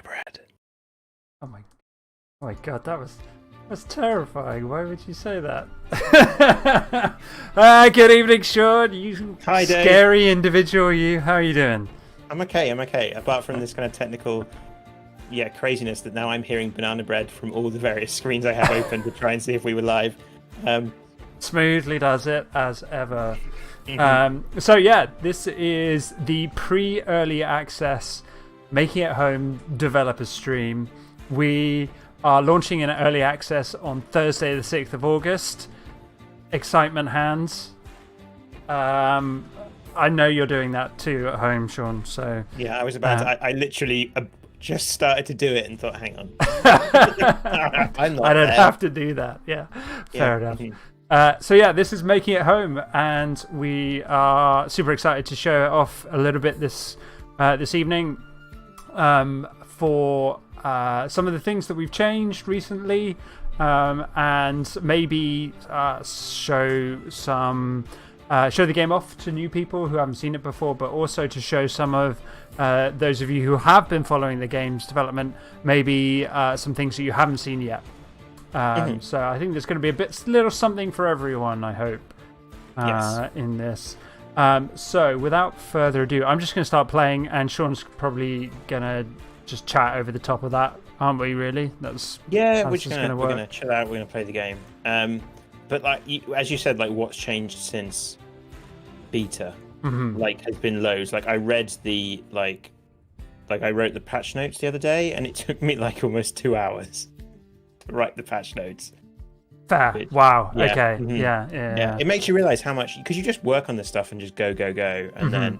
bread. Oh my god, that's terrifying. Why would you say that? Good evening, Sean. You Hi, Dave. Scary individual. How are you doing? I'm okay. Apart from this kind of technical, craziness that now I'm hearing banana bread from all the various screens I have open to try and see if we were live. Smoothly does it as ever. So this is the pre-early access Making It Home developer stream. We are launching in early access on Thursday the 6th of August. Excitement hands. I know you're doing that too at home, Sean. So yeah, I was about to. I literally just started to do it and thought, hang on. I'm not I don't there. have to do that. Yeah, fair enough. This is Making It Home, and we are super excited to show it off a little bit this evening for some of the things that we've changed recently, and maybe show the game off to new people who haven't seen it before, but also to show some of those of you who have been following the game's development, maybe some things that you haven't seen yet. So I think there's going to be little something for everyone, I hope, in this. So without further ado, I'm just going to start playing, and Sean's probably going to just chat over the top of that, aren't we, really? We're just we're going to chill out, we're going to play the game. But as you said, what's changed since beta, has been loads. I read I wrote the patch notes the other day, and it took me almost 2 hours to write the patch notes. Fair. Wow. Yeah. Okay. Yeah. It makes you realize how much, because you just work on this stuff and just go, and then,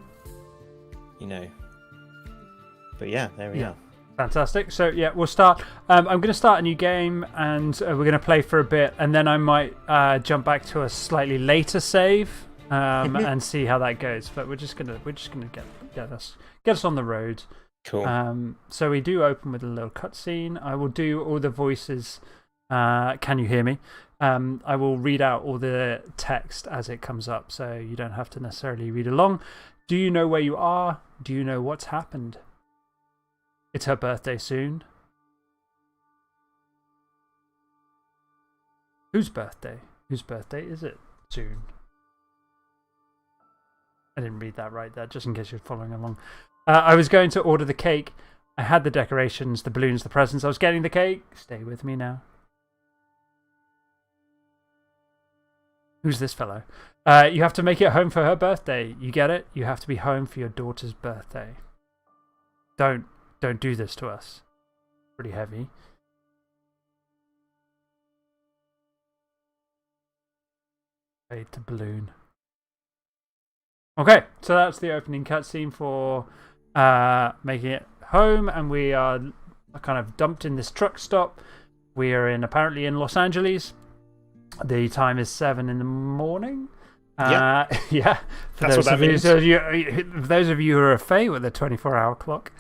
But there we are. Fantastic. So we'll start. I'm going to start a new game, and we're going to play for a bit, and then I might jump back to a slightly later save and see how that goes. But we're just gonna get us on the road. Cool. So we do open with a little cutscene. I will do all the voices. Can you hear me? I will read out all the text as it comes up, so you don't have to necessarily read along. Do you know where you are? Do you know what's happened? It's her birthday soon. Whose birthday? Whose birthday is it soon? I didn't read that right there, just in case you're following along. I was going to order the cake. I had the decorations, the balloons, the presents. I was getting the cake. Stay with me now. Who's this fellow? You have to make it home for her birthday. You get it? You have to be home for your daughter's birthday. Don't do this to us. Pretty heavy. Fade to balloon. Okay, so that's the opening cutscene for Making It Home, and we are kind of dumped in this truck stop. We are apparently in Los Angeles. The time is 7 in the morning. Yeah. For That's those what that means. Those of you who are fey with a 24-hour clock.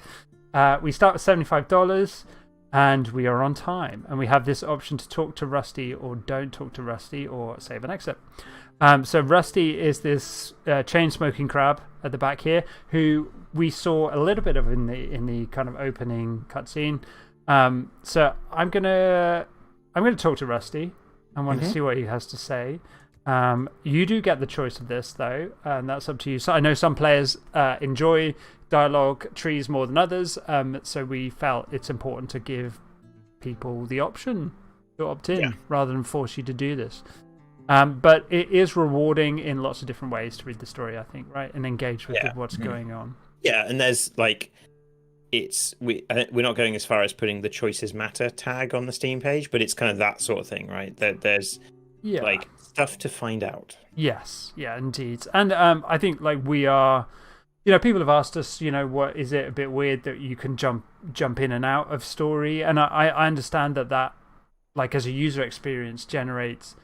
We start with $75, and we are on time. And we have this option to talk to Rusty or don't talk to Rusty or save an exit. So Rusty is this chain-smoking crab at the back here, who we saw a little bit of in the kind of opening cutscene. So I'm gonna talk to Rusty. I want to see what he has to say. You do get the choice of this, though, and that's up to you. So I know some players enjoy dialogue trees more than others, so we felt it's important to give people the option to opt in rather than force you to do this. But it is rewarding in lots of different ways to read the story, I think, right? And engage with what's going on. Yeah, and there's we're not going as far as putting the choices matter tag on the Steam page, but it's kind of that sort of thing, right? There's stuff to find out. Yes, yeah, indeed. And I think we are, people have asked us, what is it a bit weird that you can jump in and out of story? And I understand that as a user experience generates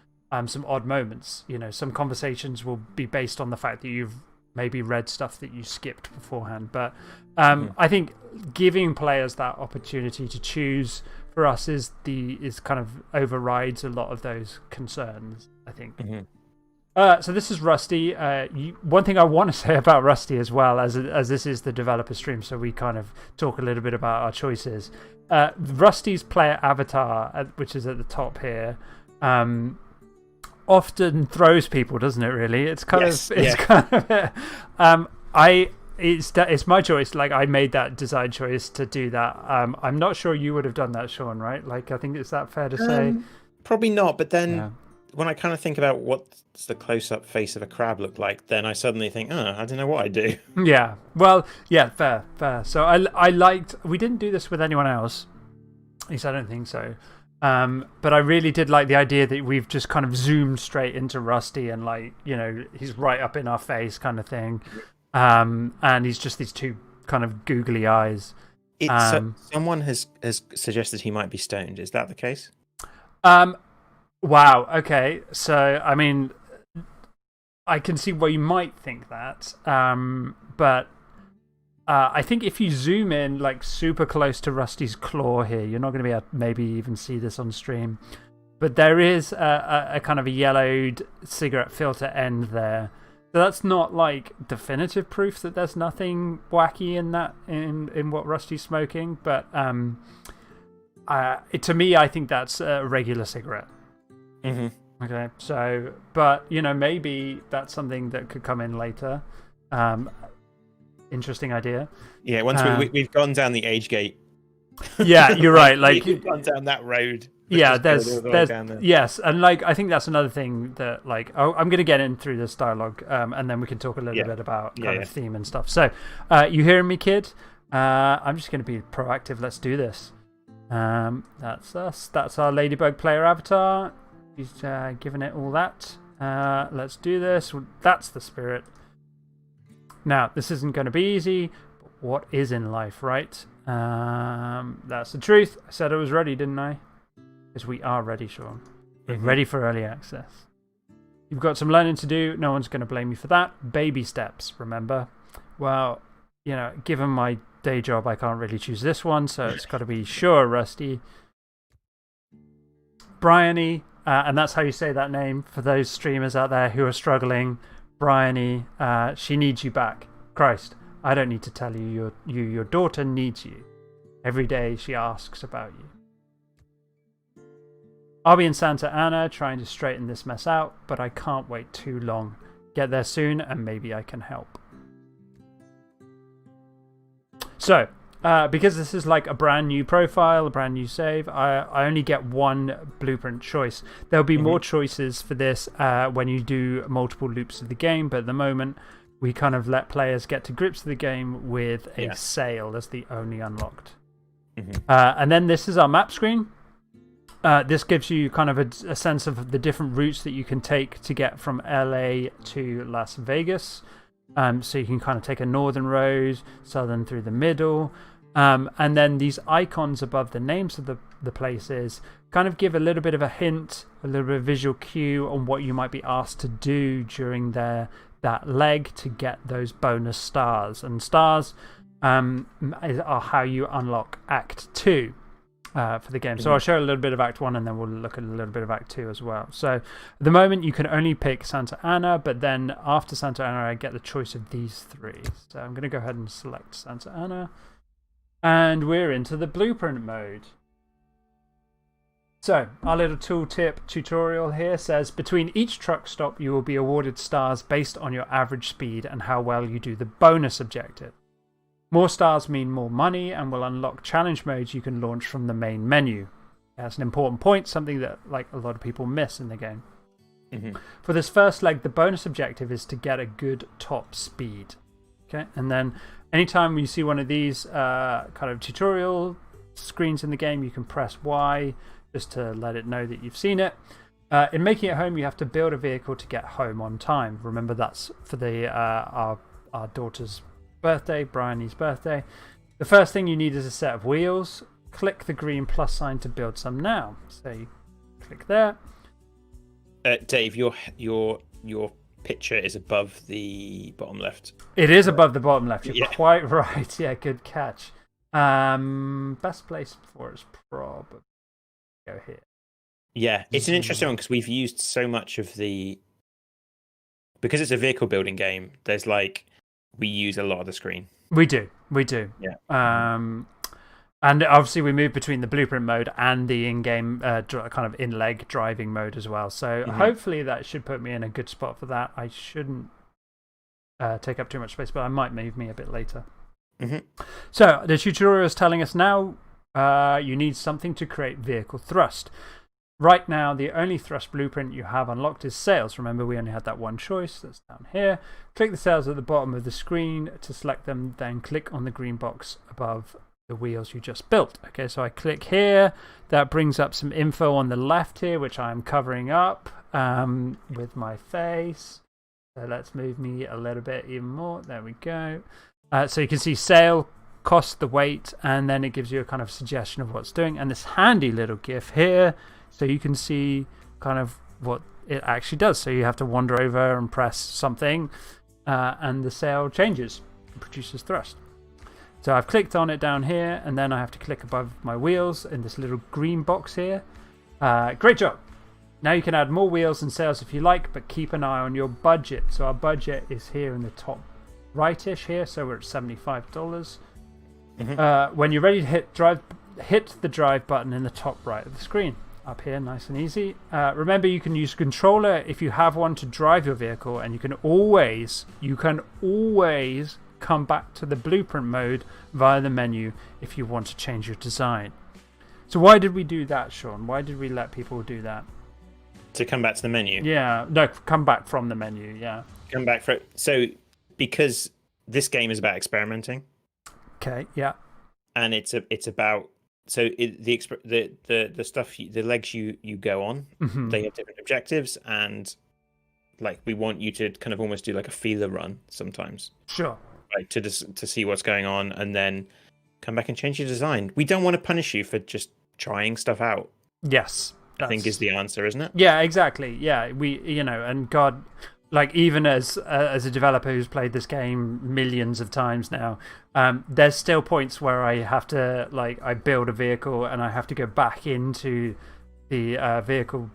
some odd moments. Some conversations will be based on the fact that you've maybe read stuff that you skipped beforehand. But I think giving players that opportunity to choose for us is kind of overrides a lot of those concerns, I think. So this is Rusty. One thing I want to say about Rusty as well, as this is the developer stream, so we kind of talk a little bit about our choices. Rusty's player avatar, which is at the top here, often throws people, doesn't it? Really, it's kind of it's my choice. Like, I made that design choice to do that. I'm not sure you would have done that, Sean. Right? Like, I think is that fair to say? Probably not. But then when I kind of think about what's the close-up face of a crab look like, then I suddenly think, I don't know what I do. Yeah. Well, yeah, fair. So I liked. We didn't do this with anyone else. At least I don't think so. But I really did like the idea that we've just kind of zoomed straight into Rusty and, like, you know, he's right up in our face kind of thing. And he's just these two kind of googly eyes. Someone has suggested he might be stoned. Is that the case? Wow. Okay. So, I mean, I can see why you might think that. But I think if you zoom in, like, super close to Rusty's claw here, you're not going to be able to maybe even see this on stream. But there is a kind of a yellowed cigarette filter end there. So that's not, like, definitive proof that there's nothing wacky in that, in what Rusty's smoking. But to me, I think that's a regular cigarette. Okay, so, but, you know, maybe that's something that could come in later. Interesting idea. Yeah, once we've gone down the age gate. Yeah, you're right. Like, we've gone down that road. Yeah, there's yes, and, like, I think that's another thing that, like, I'm going to get in through this dialogue, and then we can talk a little bit about kind of theme and stuff. So, you hearing me, kid? I'm just going to be proactive. Let's do this. That's us. That's our Ladybug player avatar. He's giving it all that. Let's do this. That's the spirit. Now, this isn't going to be easy, but what is in life, right? That's the truth. I said I was ready, didn't I? Because we are ready, Sean. We're ready for early access. You've got some learning to do. No one's going to blame you for that. Baby steps, remember? Well, you know, given my day job, I can't really choose this one, so it's got to be sure, Rusty. Bryony, and that's how you say that name for those streamers out there who are struggling. Bryony, she needs you back. Christ, I don't need to tell you, your daughter needs you. Every day she asks about you. I'll be in Santa Ana trying to straighten this mess out, but I can't wait too long. Get there soon and maybe I can help. So, because this is like a brand new profile, a brand new save, I only get one blueprint choice. There'll be more choices for this when you do multiple loops of the game, but at the moment we kind of let players get to grips with the game with a sail as the only unlocked. And then this is our map screen. This gives you kind of a sense of the different routes that you can take to get from LA to Las Vegas. So you can kind of take a northern road, southern through the middle. And then these icons above the names of the places kind of give a little bit of a hint, a little bit of visual cue on what you might be asked to do during that leg to get those bonus stars. And stars are how you unlock Act 2. For the game. So I'll show a little bit of Act 1 and then we'll look at a little bit of Act 2 as well. So at the moment you can only pick Santa Ana, but then after Santa Ana I get the choice of these three. So I'm going to go ahead and select Santa Ana. And we're into the blueprint mode. So our little tooltip tutorial here says, between each truck stop you will be awarded stars based on your average speed and how well you do the bonus objective. More stars mean more money and will unlock challenge modes you can launch from the main menu. That's an important point, something that, like, a lot of people miss in the game. For this first leg, the bonus objective is to get a good top speed. Okay, and then anytime you see one of these kind of tutorial screens in the game, you can press Y just to let it know that you've seen it. In making it home, you have to build a vehicle to get home on time. Remember, that's for our daughter's birthday, Bryony's birthday. The first thing you need is a set of wheels. Click the green plus sign to build some now. So you click there. Dave, your picture is above the bottom left. It is above the bottom left. You're quite right. Yeah, good catch. Best place for it is probably go here. Yeah, it's an interesting one because we've used so much of the because it's a vehicle building game, there's like we use a lot of the screen. We do. Yeah. And obviously, we move between the blueprint mode and the in-game kind of in-leg driving mode as well. So hopefully that should put me in a good spot for that. I shouldn't take up too much space, but I might move me a bit later. So the tutorial is telling us now you need something to create vehicle thrust. Right now, the only thrust blueprint you have unlocked is sails. Remember, we only had that one choice. That's down here. Click the sails at the bottom of the screen to select them, then click on the green box above the wheels you just built. Okay, so I click here. That brings up some info on the left here, which I'm covering up with my face. So let's move me a little bit even more. There we go. So you can see sail, cost, the weight, and then it gives you a kind of suggestion of what's doing. And this handy little GIF here, so you can see kind of what it actually does. So you have to wander over and press something, and the sail changes and produces thrust. So I've clicked on it down here, and then I have to click above my wheels in this little green box here. Great job. Now you can add more wheels and sails if you like, but keep an eye on your budget. So our budget is here in the top rightish here, so we're at $75. When you're ready to hit the drive button in the top right of the screen. Up here, nice and easy. Remember, you can use a controller if you have one to drive your vehicle, and you can always come back to the blueprint mode via the menu if you want to change your design. So why did we do that, Sean? Why did we let people do that? To come back to the menu? Yeah, no, come back from the menu, yeah. Come back for it. So, because this game is about experimenting. Okay, yeah. And it's about... So the stuff, the legs you go on, they have different objectives, and like we want you to kind of almost do like a feeler run sometimes. Sure. Right, to see what's going on, and then come back and change your design. We don't want to punish you for just trying stuff out. Yes, I think is the answer, isn't it? Yeah, exactly. Yeah, we and God, like even as a developer who's played this game millions of times now, there's still points where I have to I build a vehicle and I have to go back into the vehicle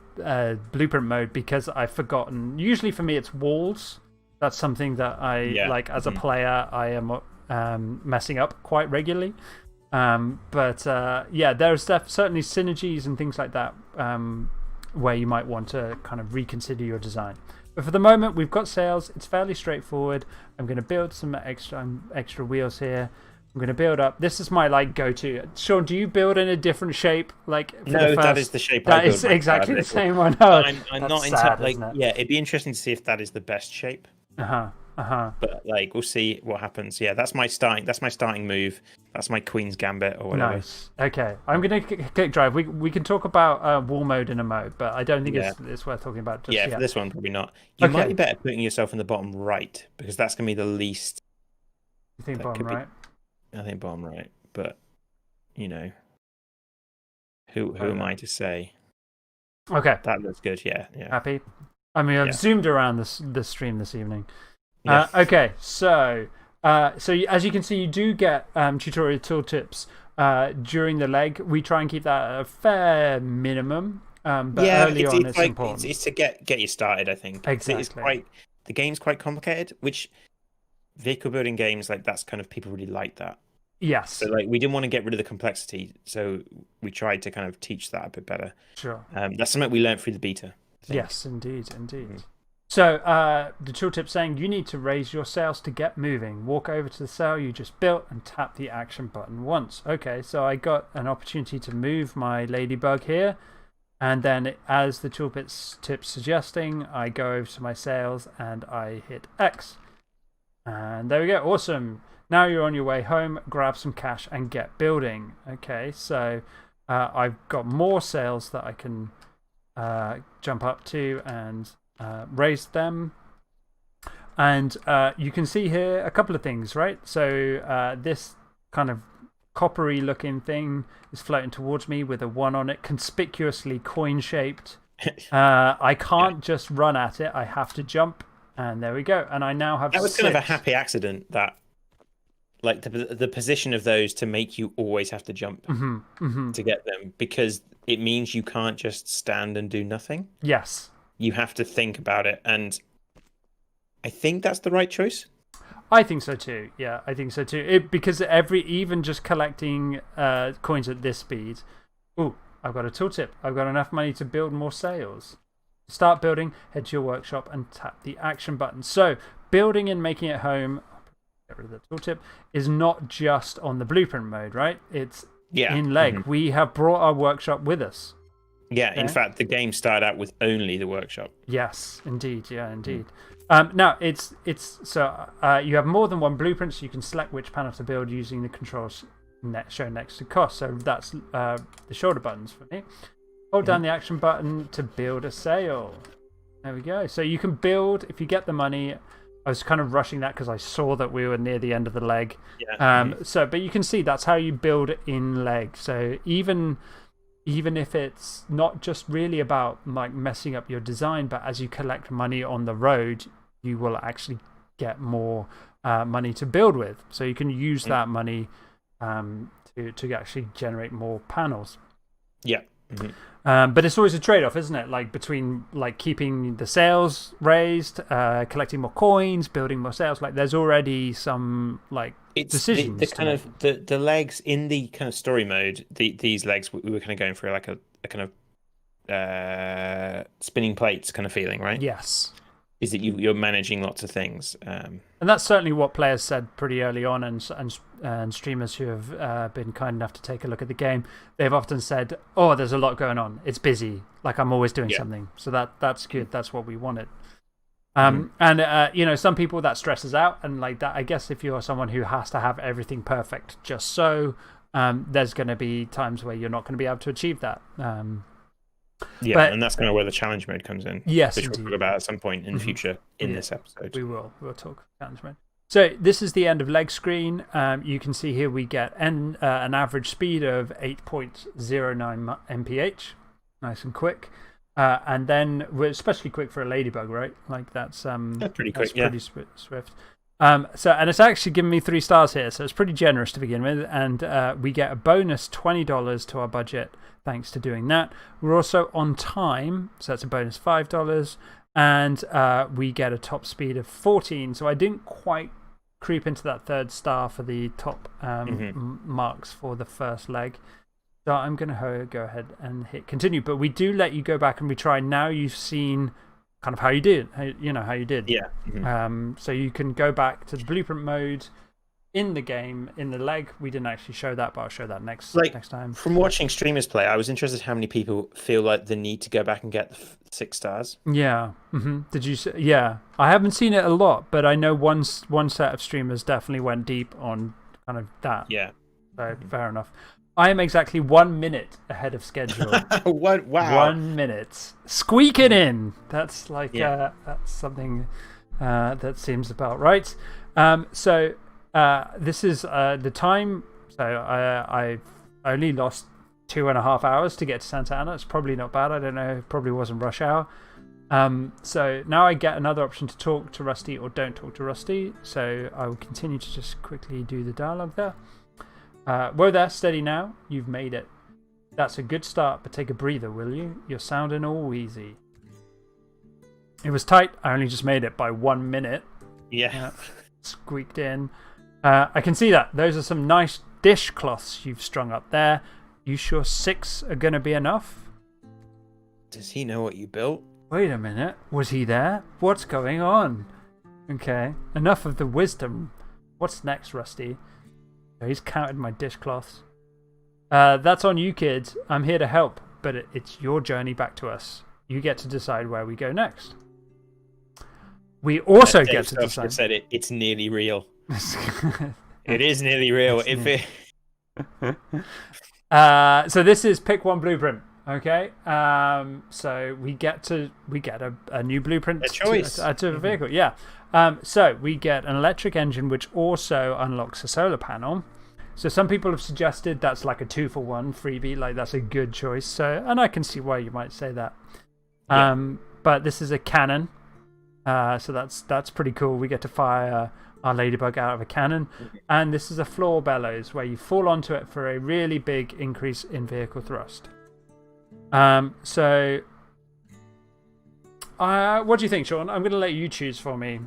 blueprint mode because I've forgotten. Usually for me it's walls. That's something that I as a player I am messing up quite regularly. But there's certainly synergies and things like that where you might want to kind of reconsider your design. But for the moment, we've got sails. It's fairly straightforward. I'm going to build some extra wheels here. I'm going to build up. This is my go-to. Sean, do you build in a different shape? No, that is the shape I build. That is exactly the same one. Oh, I'm not into yeah. It'd be interesting to see if that is the best shape. But we'll see what happens. Yeah, that's my starting move. That's my Queen's Gambit or whatever. Nice. Okay, I'm gonna click drive. We can talk about wall mode in a mode, but I don't think it's worth talking about just yet. For this one probably not. You might be better putting yourself in the bottom right because that's gonna be the least. You think bottom right? I think bottom right, but who am I to say? Okay, that looks good. Yeah. Happy. I mean, I've zoomed around the stream this evening. Yeah. Okay, so as you can see, you do get tutorial tooltips during the leg. We try and keep that at a fair minimum. But early on, it's important. It's to get you started, I think. Exactly. The game's quite complicated, which vehicle building games that's kind of people really like that. Yes. So we didn't want to get rid of the complexity, so we tried to kind of teach that a bit better. Sure. That's something we learned through the beta. Yes, indeed. So the tooltip's saying you need to raise your sails to get moving. Walk over to the sail you just built and tap the action button once. Okay, so I got an opportunity to move my ladybug here. And then as the tooltip's suggesting, I go over to my sails and I hit X. And there we go. Awesome. Now you're on your way home. Grab some cash and get building. Okay, so I've got more sails that I can jump up to and raise them. And you can see here a couple of things, right? So this kind of coppery looking thing is floating towards me with a 1 on it, conspicuously coin shaped. I can't just run at it, I have to jump, and there we go. And I now have that was 6. Kind of a happy accident, that the position of those to make you always have to jump to get them, because it means you can't just stand and do nothing. Yes. You have to think about it, and I think that's the right choice. I think so too. Yeah, I think so too. Because even just collecting coins at this speed. Ooh, I've got a tooltip. I've got enough money to build more sails. Start building, head to your workshop and tap the action button. So, building and making it home, get rid of the tooltip, is not just on the blueprint mode, right? It's in leg. We have brought our workshop with us. Yeah, in fact, the game started out with only the workshop. Yes, indeed. Yeah, indeed. Now, so you have more than one blueprint, so you can select which panel to build using the controls shown next to cost. So that's the shoulder buttons for me. Hold down the action button to build a sail. There we go. So you can build, if you get the money. I was kind of rushing that because I saw that we were near the end of the leg. Yeah. But you can see that's how you build in leg. So even if it's not just really about like messing up your design, but as you collect money on the road, you will actually get more money to build with. So you can use that money to actually generate more panels. Yeah. But it's always a trade-off, isn't it? Like between like keeping the sails raised, collecting more coins, building more sails. Like there's already some like decisions. The kind of the legs in the kind of story mode. These legs we were kind of going through like a kind of spinning plates kind of feeling, right? Yes. Is that you're managing lots of things. And that's certainly what players said pretty early on, and streamers who have been kind enough to take a look at the game, they've often said, "Oh, there's a lot going on. It's busy. Like I'm always doing something." So that's good. That's what we wanted. And you know, some people that stresses out, and like that. I guess if you're someone who has to have everything perfect, just so there's going to be times where you're not going to be able to achieve that. And that's kind of where the challenge mode comes in. Yes, which we'll talk about at some point in the future in this episode. We will. We'll talk challenge mode. So this is the end of leg screen. You can see here we get an average speed of 8.09 mph, nice and quick. And then we're especially quick for a ladybug, right? Like that's pretty quick, pretty swift. And it's actually given me 3 stars here, so it's pretty generous to begin with. And we get a bonus $20 to our budget thanks to doing that. We're also on time, so that's a bonus $5. And we get a top speed of 14. So I didn't quite creep into that 3rd star for the top marks for the first leg. So I'm going to go ahead and hit continue. But we do let you go back and retry. Now you've seen kind of how you did. How you did. Yeah. So you can go back to the blueprint mode in the game, in the leg. We didn't actually show that, but I'll show that next time. From watching streamers play, I was interested how many people feel like the need to go back and get the 6 stars. Yeah. Did you say? Yeah. I haven't seen it a lot, but I know one set of streamers definitely went deep on kind of that. Yeah. So fair enough. I am exactly 1 minute ahead of schedule. What? Wow. 1 minute. Squeak it in. That's like, that's something that seems about right. So this is the time. So I've only lost 2.5 hours to get to Santa Ana. It's probably not bad. I don't know. It probably wasn't rush hour. So now I get another option to talk to Rusty or don't talk to Rusty. So I will continue to just quickly do the dialogue there. Whoa there, steady now. You've made it. That's a good start, but take a breather, will you? You're sounding all wheezy. It was tight. I only just made it by 1 minute. Yeah. Squeaked in. I can see that. Those are some nice dishcloths you've strung up there. You sure 6 are going to be enough? Does he know what you built? Wait a minute. Was he there? What's going on? Okay. Enough of the wisdom. What's next, Rusty? Oh, he's counted my dishcloths. That's on you, kids. I'm here to help, but it's your journey back to us. You get to decide where we go next. We also get to decide. Said it's nearly real. It is nearly real. So this is pick one blueprint. Okay. So we get a new blueprint. A choice. To a vehicle. Yeah. So we get an electric engine, which also unlocks a solar panel. So some people have suggested that's like a 2-for-1 freebie. Like that's a good choice. So, and I can see why you might say that. But this is a cannon. So that's pretty cool. We get to fire our ladybug out of a cannon. And this is a floor bellows where you fall onto it for a really big increase in vehicle thrust. So what do you think, Sean? I'm going to let you choose for me.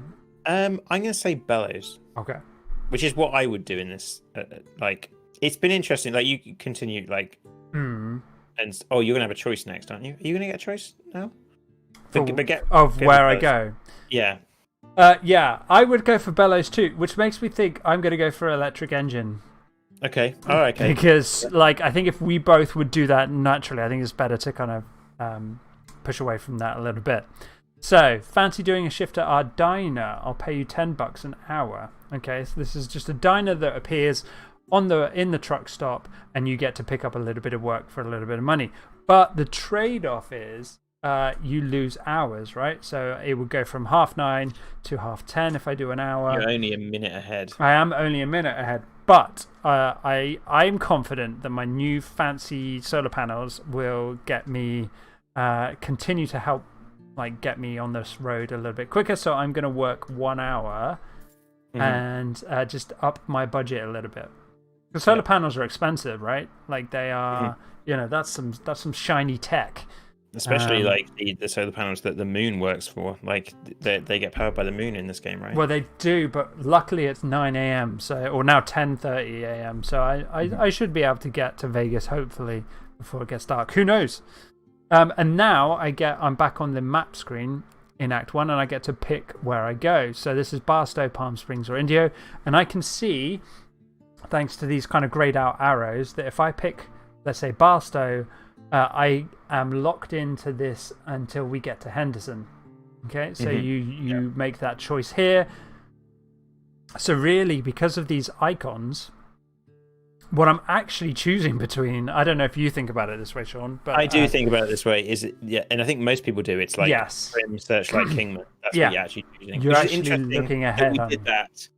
I'm gonna say bellows. Okay. Which is what I would do in this. Like, it's been interesting. Like, you continue, like, and you're gonna have a choice next, aren't you? Are you gonna get a choice now? Of where I go. Yeah. Yeah, I would go for bellows too, which makes me think I'm gonna go for electric engine. Okay. Oh, okay. Because, like, I think if we both would do that naturally, I think it's better to kind of push away from that a little bit. So, fancy doing a shift at our diner? I'll pay you $10 an hour. Okay, so this is just a diner that appears in the truck stop, and you get to pick up a little bit of work for a little bit of money. But the trade-off is you lose hours, right? So it would go from 9:30 to 10:30 if I do an hour. You're only a minute ahead. I am only a minute ahead. But I'm confident that my new fancy solar panels will get me, continue to help get me on this road a little bit quicker. So I'm going to work 1 hour and just up my budget a little bit. Because solar panels are expensive, right? Like they are, that's some shiny tech. Especially like the solar panels that the moon works for. Like they get powered by the moon in this game, right? Well, they do, but luckily it's 9 a.m. or now 10:30 a.m. So I should be able to get to Vegas hopefully before it gets dark. Who knows? And now I'm back on the map screen in Act 1 and I get to pick where I go. So this is Barstow, Palm Springs, or Indio. And I can see, thanks to these kind of grayed out arrows, that if I pick, let's say, Barstow, I am locked into this until we get to Henderson. Okay, so you make that choice here. So really, because of these icons, what I'm actually choosing between, I don't know if you think about it this way, Sean, but I do think about it this way. And I think most people do. It's like Prim, Searchlight, Kingman. That's what you're actually choosing. You're actually looking ahead. That we did that.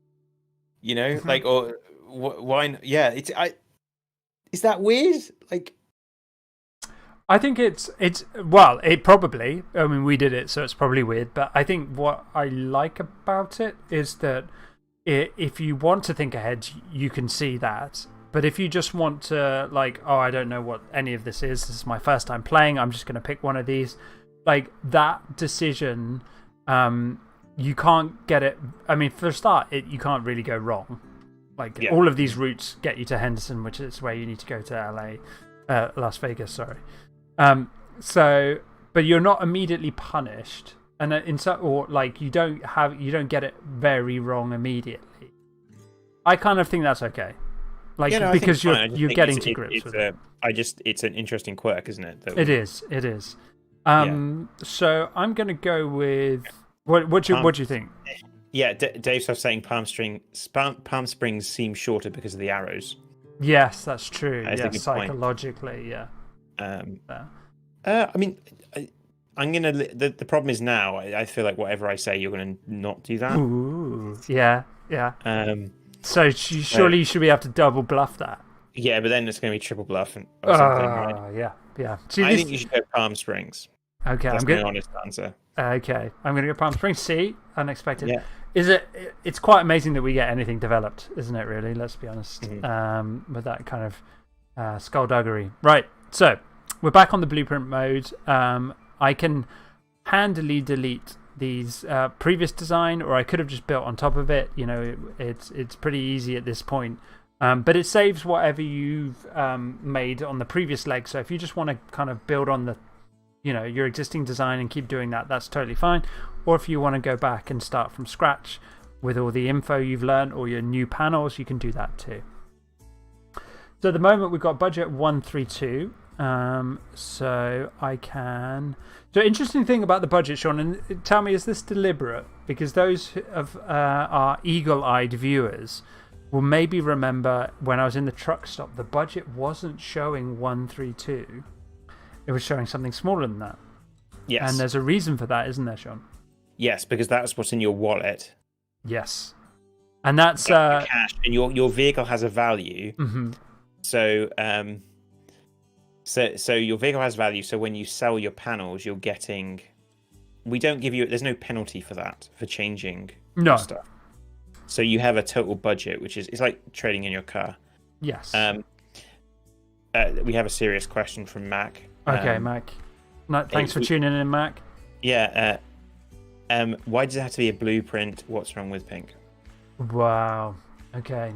You know, like, or why? Yeah, is that weird? Like, I think well, it probably, I mean, we did it, so it's probably weird, but I think what I like about it is that if you want to think ahead, you can see that. But if you just want to, like, oh, I don't know what any of this is my first time playing, I'm just going to pick one of these, like, that decision, you can't get it. I mean, for a start, you can't really go wrong. Like, all of these routes get you to Henderson, which is where you need to go to Las Vegas, sorry. But you're not immediately punished, and you don't get it very wrong immediately. I kind of think that's okay, because you're getting to grips with it. It's an interesting quirk, isn't it? It is. So I'm going to go with what do you think? Yeah, Dave's saying Palm Springs seem shorter because of the arrows. Yes, that's true. Yes, psychologically, yeah. I mean, I'm gonna. The problem is now. I feel like whatever I say, you're gonna not do that. Ooh, yeah. So surely you should be able to double bluff that. Yeah, but then it's gonna be triple bluff or something, right? Yeah. I think you should go Palm Springs. Okay, that's my honest answer. Okay, I'm gonna go Palm Springs. See, unexpected. Yeah. It's quite amazing that we get anything developed, isn't it? Really, let's be honest. With that kind of skullduggery, right? So we're back on the blueprint mode. I can handily delete these previous design, or I could have just built on top of it. You know, it's pretty easy at this point. But it saves whatever you've made on the previous leg. So if you just want to kind of build on your existing design and keep doing that, that's totally fine. Or if you want to go back and start from scratch with all the info you've learned or your new panels, you can do that too. So at the moment we've got budget 132. So I can. So interesting thing about the budget, Sean, and tell me, is this deliberate? Because those of our eagle-eyed viewers will maybe remember when I was in the truck stop, the budget wasn't showing 132. It was showing something smaller than that. Yes. And there's a reason for that, isn't there, Sean? Yes, because that's what's in your wallet. Yes. And that's cash, and your vehicle has a value. So so your vehicle has value. So when you sell your panels, you're getting. We don't give you. There's no penalty for that, for changing stuff. So you have a total budget, which is it's like trading in your car. Yes. We have a serious question from Mac. Okay, Mac. Thanks for tuning in, Mac. Yeah. Why does it have to be a blueprint? What's wrong with pink? Wow. Okay.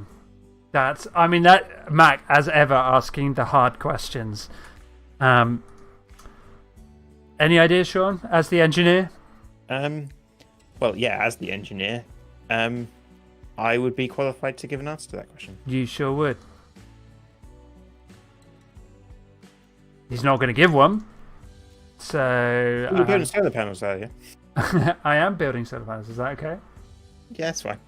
Mac, as ever, asking the hard questions. Any ideas, Sean, as the engineer? Well, yeah, as the engineer, I would be qualified to give an answer to that question. You sure would. He's not going to give one. So. You're building solar panels, are you? I am building solar panels. Is that okay? Yeah, that's fine.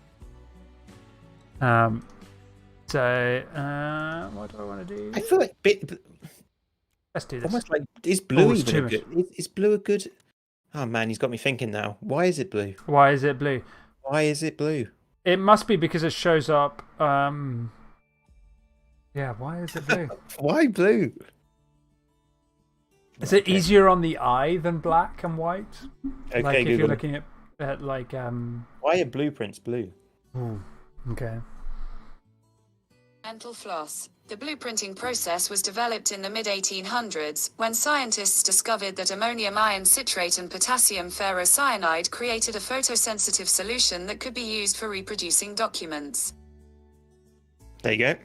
What do I want to do? I feel like let's do this. Almost like is blue even a good? Is blue a good? Oh man, he's got me thinking now. Why is it blue? Why is it blue? Why is it blue? It must be because it shows up. Yeah, why is it blue? Why blue? Is it easier on the eye than black and white? Okay, like if Google. you're looking at like Why are blueprints blue? Ooh, okay. Mental floss. The blueprinting process was developed in the mid-1800s, when scientists discovered that ammonium iron citrate and potassium ferrocyanide created a photosensitive solution that could be used for reproducing documents. There you go.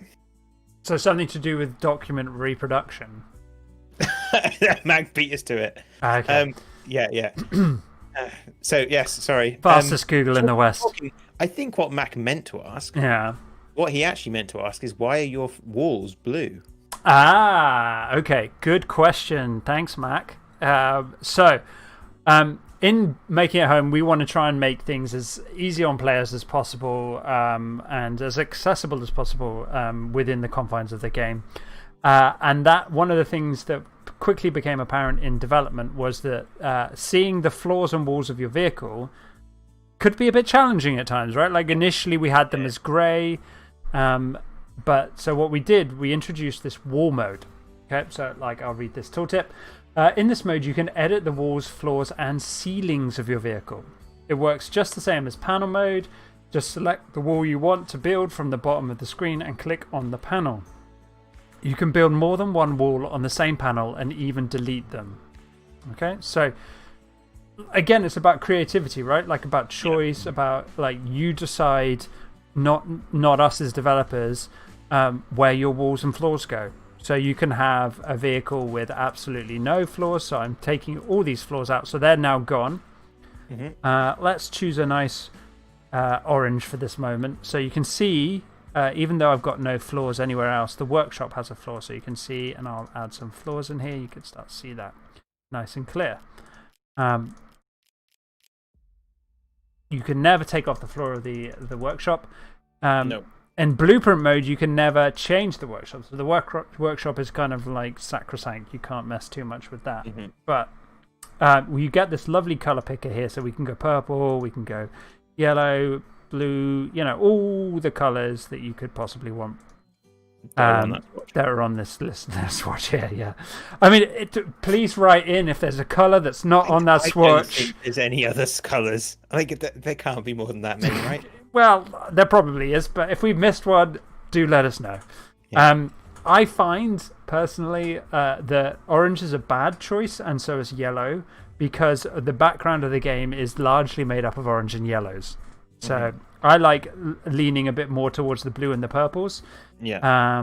So something to do with document reproduction. Mac beat us to it. Okay. Yeah. So yes, sorry. Fastest Google in the West. I think what Mac meant to ask. Yeah. What he actually meant to ask is why are your walls blue? Okay. Good question. Thanks, Mac. In making it home, we want to try and make things as easy on players as possible and as accessible as possible within the confines of the game. And that one of the things that quickly became apparent in development was that seeing the floors and walls of your vehicle could be a bit challenging at times, right? Like initially we had them as grey. But so what we did, we introduced this wall mode. Okay, so like I'll read this tooltip. In this mode, you can edit the walls, floors, and ceilings of your vehicle. It works just the same as panel mode. Just select the wall you want to build from the bottom of the screen and click on the panel. You can build more than one wall on the same panel and even delete them. Okay, so again, it's about creativity, right? Like about choice, about like you decide. Not us as developers, where your walls and floors go. So you can have a vehicle with absolutely no floors. So I'm taking all these floors out. So they're now gone. Let's choose a nice orange for this moment. So you can see, even though I've got no floors anywhere else, the workshop has a floor. So you can see, and I'll add some floors in here. You can start to see that nice and clear. You can never take off the floor of the workshop. No. In blueprint mode, you can never change the workshop. So the workshop is kind of like sacrosanct. You can't mess too much with that. But you get this lovely color picker here. So we can go purple, we can go yellow, blue, all the colors that you could possibly want. That are on this list. Swatch here, yeah. I mean, please write in if there's a colour that's not on that swatch. I don't think there's any other colours. I think there can't be more than that many, right? Well, there probably is, but if we've missed one, do let us know. Yeah. I find, personally, that orange is a bad choice, and so is yellow, because the background of the game is largely made up of orange and yellows. So I like leaning a bit more towards the blue and the purples. Yeah.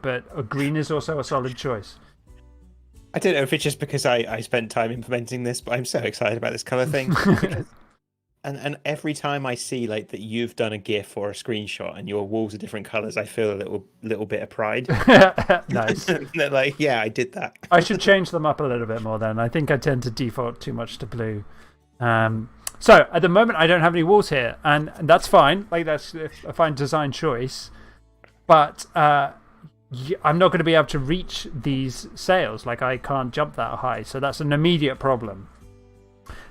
But green is also a solid choice. I don't know if it's just because I spent time implementing this, but I'm so excited about this color thing. and every time I see like that you've done a GIF or a screenshot and your walls are different colors, I feel a little bit of pride. Nice. Like, yeah, I did that. I should change them up a little bit more then. I think I tend to default too much to blue. So at the moment, I don't have any walls here, and that's fine. Like that's a fine design choice. But I'm not going to be able to reach these sails. Like I can't jump that high, so that's an immediate problem.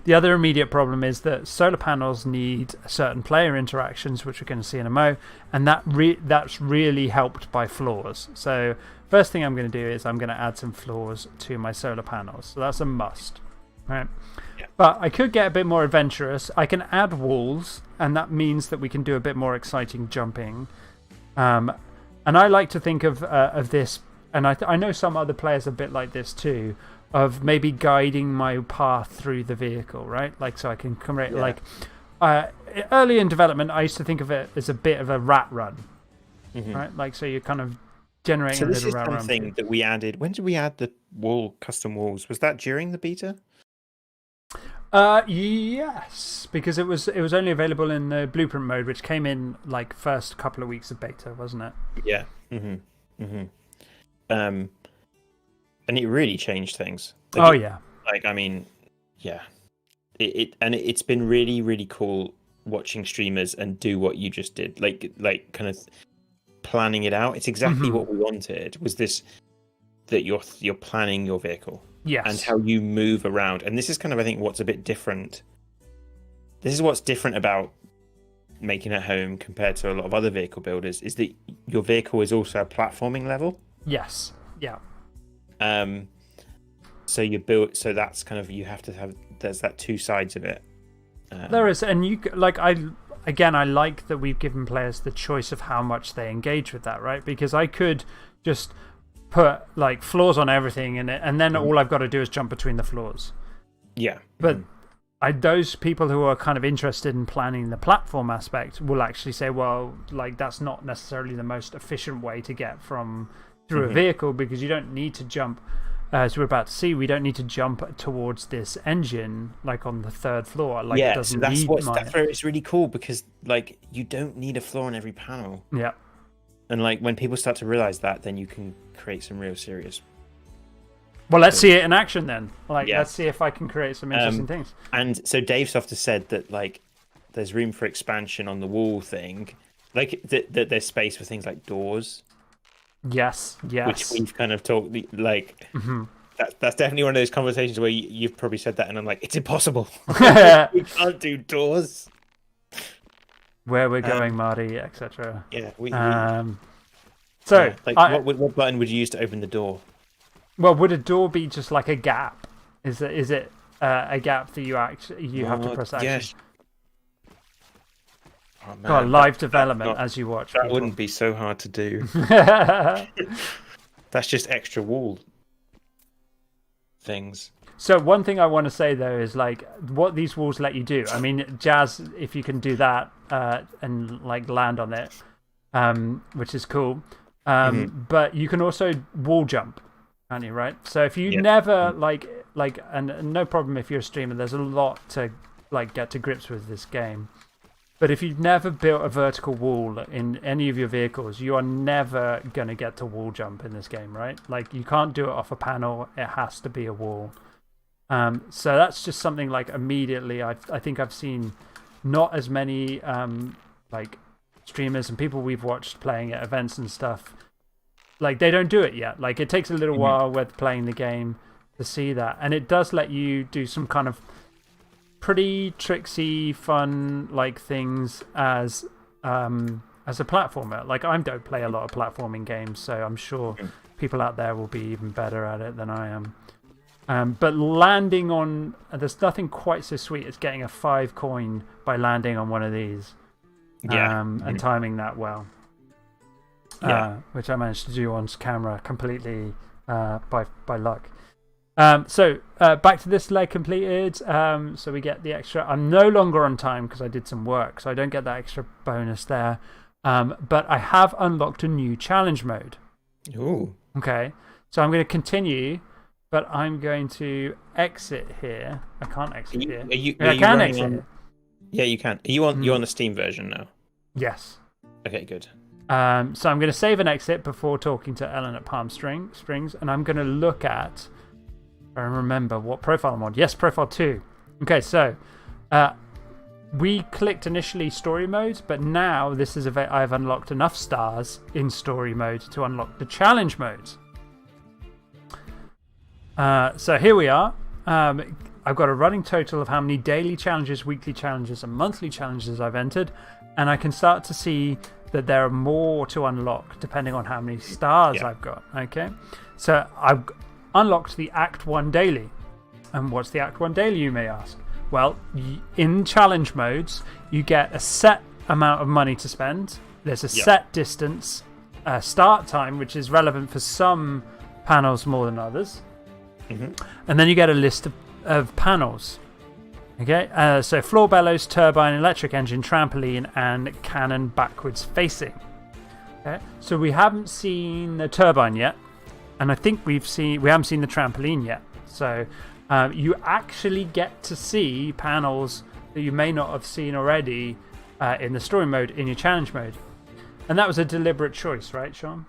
The other immediate problem is that solar panels need certain player interactions, which we're going to see in a mo, and that's really helped by floors. So first thing I'm going to do is I'm going to add some floors to my solar panels. So that's a must, right? Yeah. But I could get a bit more adventurous. I can add walls, and that means that we can do a bit more exciting jumping. And I like to think of this, and I know some other players are a bit like this too, of maybe guiding my path through the vehicle, right? Like, so I can create, like, early in development, I used to think of it as a bit of a rat run, right? Like, so you're kind of generating a little rat run. So this is something that we added. When did we add the custom walls? Was that during the beta? Yes, because it was only available in the blueprint mode, which came in like first couple of weeks of beta, wasn't it? Yeah. And it really changed things. Like I mean, yeah. It's been really, really cool watching streamers and do what you just did, like kind of planning it out. It's exactly what we wanted. Was this that you're planning your vehicle, and how you move around, and this is kind of, I think, what's a bit different. This is what's different about making at home compared to a lot of other vehicle builders, is that your vehicle is also a platforming level. Yes. Yeah. So you build. So that's kind of, you have to have. There's that two sides of it. There is, and you like I like that we've given players the choice of how much they engage with that, right? Because I could just put like floors on everything and then all I've got to do is jump between the floors. Yeah. But those people who are kind of interested in planning the platform aspect will actually say, well, like, that's not necessarily the most efficient way to get through a vehicle, because you don't need to jump. As we're about to see, we don't need to jump towards this engine like on the third floor. Like, it doesn't that's where it's really cool, because like you don't need a floor on every panel. Yeah. And like when people start to realize that, then you can create some real serious. Well, let's see it in action then. Like, let's see if I can create some interesting things. And so Dave Soft has said that like there's room for expansion on the wall thing, like that there's space for things like doors. Yes. Which we've kind of talked, like, that's definitely one of those conversations where you've probably said that, and I'm like, it's impossible. We can't do doors. Where we're going, Marty, etc. Yeah. What button would you use to open the door? Well, would a door be just like a gap? Is it a gap that you have to press action? Yes. Oh, man, got live development as you watch. That wouldn't be so hard to do. That's just extra wall things. So one thing I want to say though is like what these walls let you do. I mean, Jazz, if you can do that and like land on it, which is cool. But you can also wall jump, can't you? Right. So if you never and no problem if you're a streamer. There's a lot to like get to grips with this game. But if you've never built a vertical wall in any of your vehicles, you are never going to get to wall jump in this game, right? Like, you can't do it off a panel. It has to be a wall. So that's just something like immediately I think I've seen not as many like streamers and people we've watched playing at events and stuff. Like, they don't do it yet. Like, it takes a little while with playing the game to see that. And it does let you do some kind of pretty tricksy, fun like things as a platformer. Like, I don't play a lot of platforming games, so I'm sure people out there will be even better at it than I am. But landing on, there's nothing quite so sweet as getting a 5 coin by landing on one of these, and timing that well. Which I managed to do on camera completely by luck. So back to this leg completed. So we get the extra. I'm no longer on time because I did some work, so I don't get that extra bonus there. But I have unlocked a new challenge mode. Ooh. Okay. So I'm going to continue, but I'm going to exit here. I can't exit here. I can exit. Yeah, you can. Are you on? You're on the Steam version now. Yes. Okay, good. So I'm going to save and exit before talking to Ellen at Palm Springs, and I'm going to look at. I remember what profile I'm on. Yes, profile 2. Okay, so we clicked initially story mode, but now this is I've unlocked enough stars in story mode to unlock the challenge modes. So here we are. I've got a running total of how many daily challenges, weekly challenges, and monthly challenges I've entered, and I can start to see that there are more to unlock depending on how many stars I've got. Okay, so I've unlocked the Act 1 daily. And what's the Act 1 daily, you may ask? Well, in challenge modes, you get a set amount of money to spend. There's a set distance, start time, which is relevant for some panels more than others. And then you get a list of panels. Okay, so floor bellows, turbine, electric engine, trampoline, and cannon backwards facing. Okay, so we haven't seen the turbine yet, and I think we haven't seen the trampoline yet. So you actually get to see panels that you may not have seen already in the story mode, in your challenge mode, and that was a deliberate choice, right, Sean?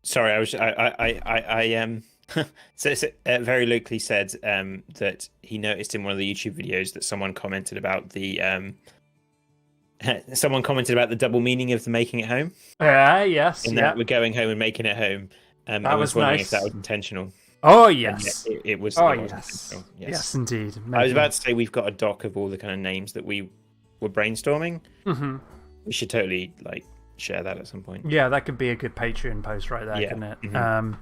Sorry, So very locally said that he noticed in one of the YouTube videos that someone commented about the double meaning of the making it home. Yes. In that we're going home and making it home. I was wondering if that was intentional. Oh yes, it was. Oh yes. Yes, indeed. I was about to say we've got a doc of all the kind of names that we were brainstorming. We should totally share that at some point. Yeah, that could be a good Patreon post right there, couldn't it?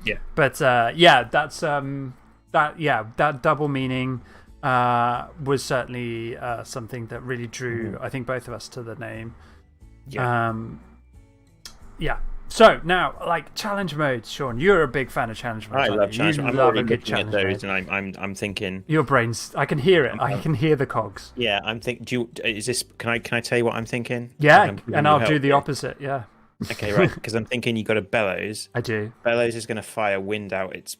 Yeah. But that's that double meaning was certainly something that really drew, I think, both of us to the name. Yeah. So now, challenge mode, Sean. You're a big fan of challenge mode. I love challenge mode. I'm already a good looking at challenge those, and I'm thinking. Your brains. I can hear it. I can hear the cogs. Yeah, I'm thinking. Is this? Can I tell you what I'm thinking? Yeah, and I'll do the opposite. Yeah. Okay, right. Because I'm thinking you got a bellows. I do. Bellows is going to fire wind out its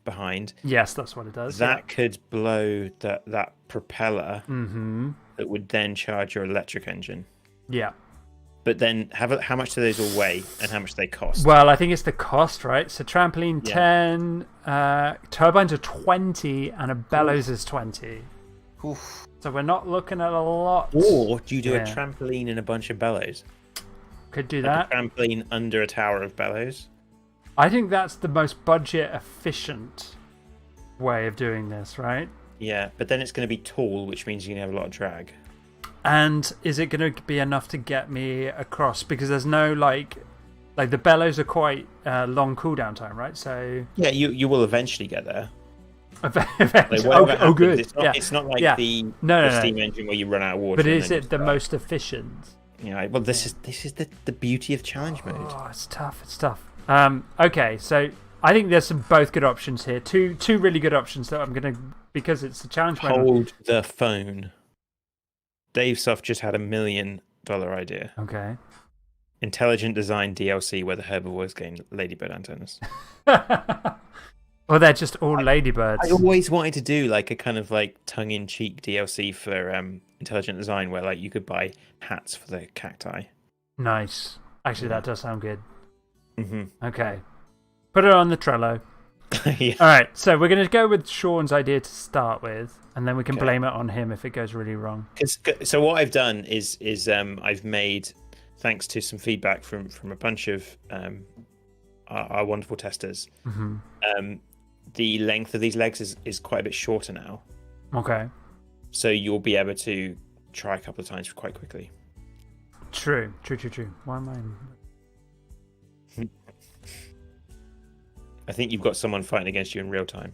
behind. Yes, that's what it does. That could blow that propeller. That would then charge your electric engine. Yeah. But then, how much do those all weigh, and how much do they cost? Well, I think it's the cost, right? So trampoline 10, turbines are 20, and a bellows is 20. Oof. So we're not looking at a lot. Or do you do a trampoline and a bunch of bellows? Could do that. A trampoline under a tower of bellows? I think that's the most budget efficient way of doing this, right? Yeah, but then it's going to be tall, which means you're going to have a lot of drag. And is it going to be enough to get me across? Because there's no the bellows are quite long cooldown time, right? So yeah, you will eventually get there. Oh, good. It's not like the steam engine where you run out of water. But is it the most efficient? Yeah. Well, this is the beauty of challenge mode. Oh, it's tough. It's tough. Okay, so I think there's some both good options here. Two really good options that I'm gonna, because it's the challenge mode. Hold the phone. Dave Soft just had $1 million idea. Okay. Intelligent design DLC where the herbivores gain ladybird antennas. Or they're just all ladybirds. I always wanted to do a kind of tongue-in-cheek DLC for intelligent design where you could buy hats for the cacti. Nice. Actually, that does sound good. Okay. Put it on the Trello. Yeah. All right, so we're going to go with Sean's idea to start with, and then we can blame it on him if it goes really wrong. So what I've done is I've made, thanks to some feedback from a bunch of our wonderful testers, the length of these legs is quite a bit shorter now. Okay. So you'll be able to try a couple of times quite quickly. True. Why am I... I think you've got someone fighting against you in real time.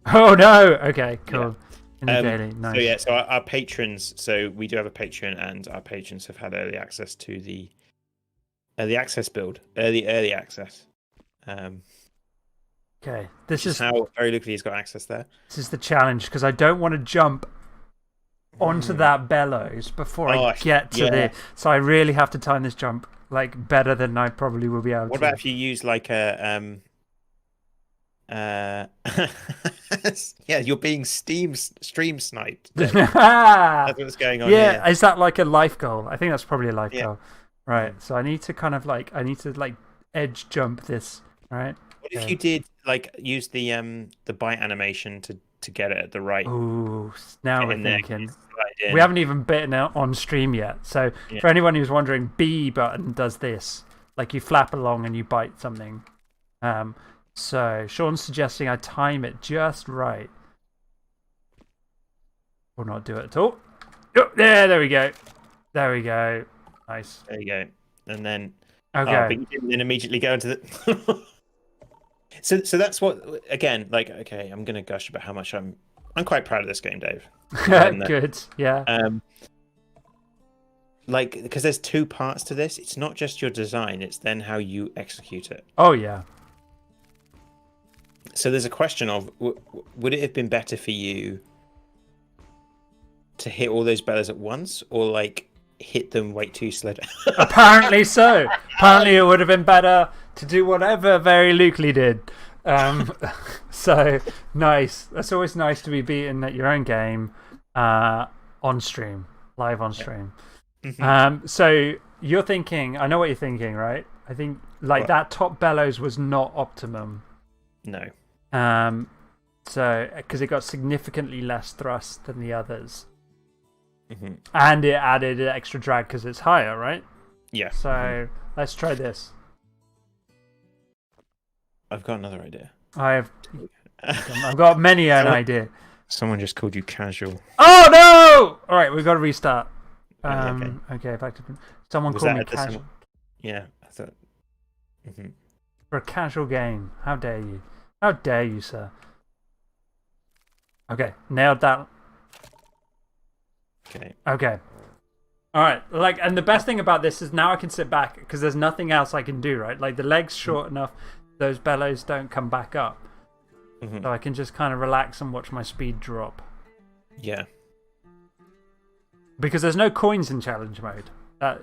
Oh no! Okay, cool. Yeah. In the daily, nice. So our patrons. So we do have a Patreon, and our patrons have had early access to the early access build, early access. Okay, this is how very luckily he's got access there. This is the challenge because I don't want to jump onto that bellows before I get to the. So I really have to time this jump better than I probably will be able to. What about if you use a yeah, you're being stream sniped. That's what's going on. Yeah, is that like a life goal? I think that's probably a life goal. Right. So I need to kind of edge jump this. Right. What if you did use the bite animation to get it at the right? Ooh, now we're thinking. We haven't even bitten it on stream yet. So for anyone who's wondering, B button does this. You flap along and you bite something. So Sean's suggesting I time it just right. Or not do it at all. Oh, there we go. There we go. Nice. There you go. And then but you didn't then immediately go into the So that's what, again, okay, I'm gonna gush about how much I'm quite proud of this game, Dave. Good. Yeah. Because there's two parts to this. It's not just your design, it's then how you execute it. Oh yeah. So there's a question of would it have been better for you to hit all those bellows at once, or like hit them, wait till you slowed down? Apparently so. Apparently it would have been better to do whatever Very Lukely did. So nice. That's always nice to be beaten at your own game on stream, live on stream. So you're thinking, I know what you're thinking, right? I think like that top bellows was not optimum. No. So because it got significantly less thrust than the others. And it added an extra drag because it's higher, right? Yeah. So let's try this. I've got another idea. I've got many an idea. Someone just called you casual. Oh no! All right, we've got to restart. Okay. Back to someone called me that casual. Yeah, I thought. For a casual game. How dare you? How dare you, sir? Okay, nailed that. Okay. All right. Like, and the best thing about this is now I can sit back because there's nothing else I can do, right? Like the leg's short enough, those bellows don't come back up. So I can just kind of relax and watch my speed drop. Yeah. Because there's no coins in challenge mode.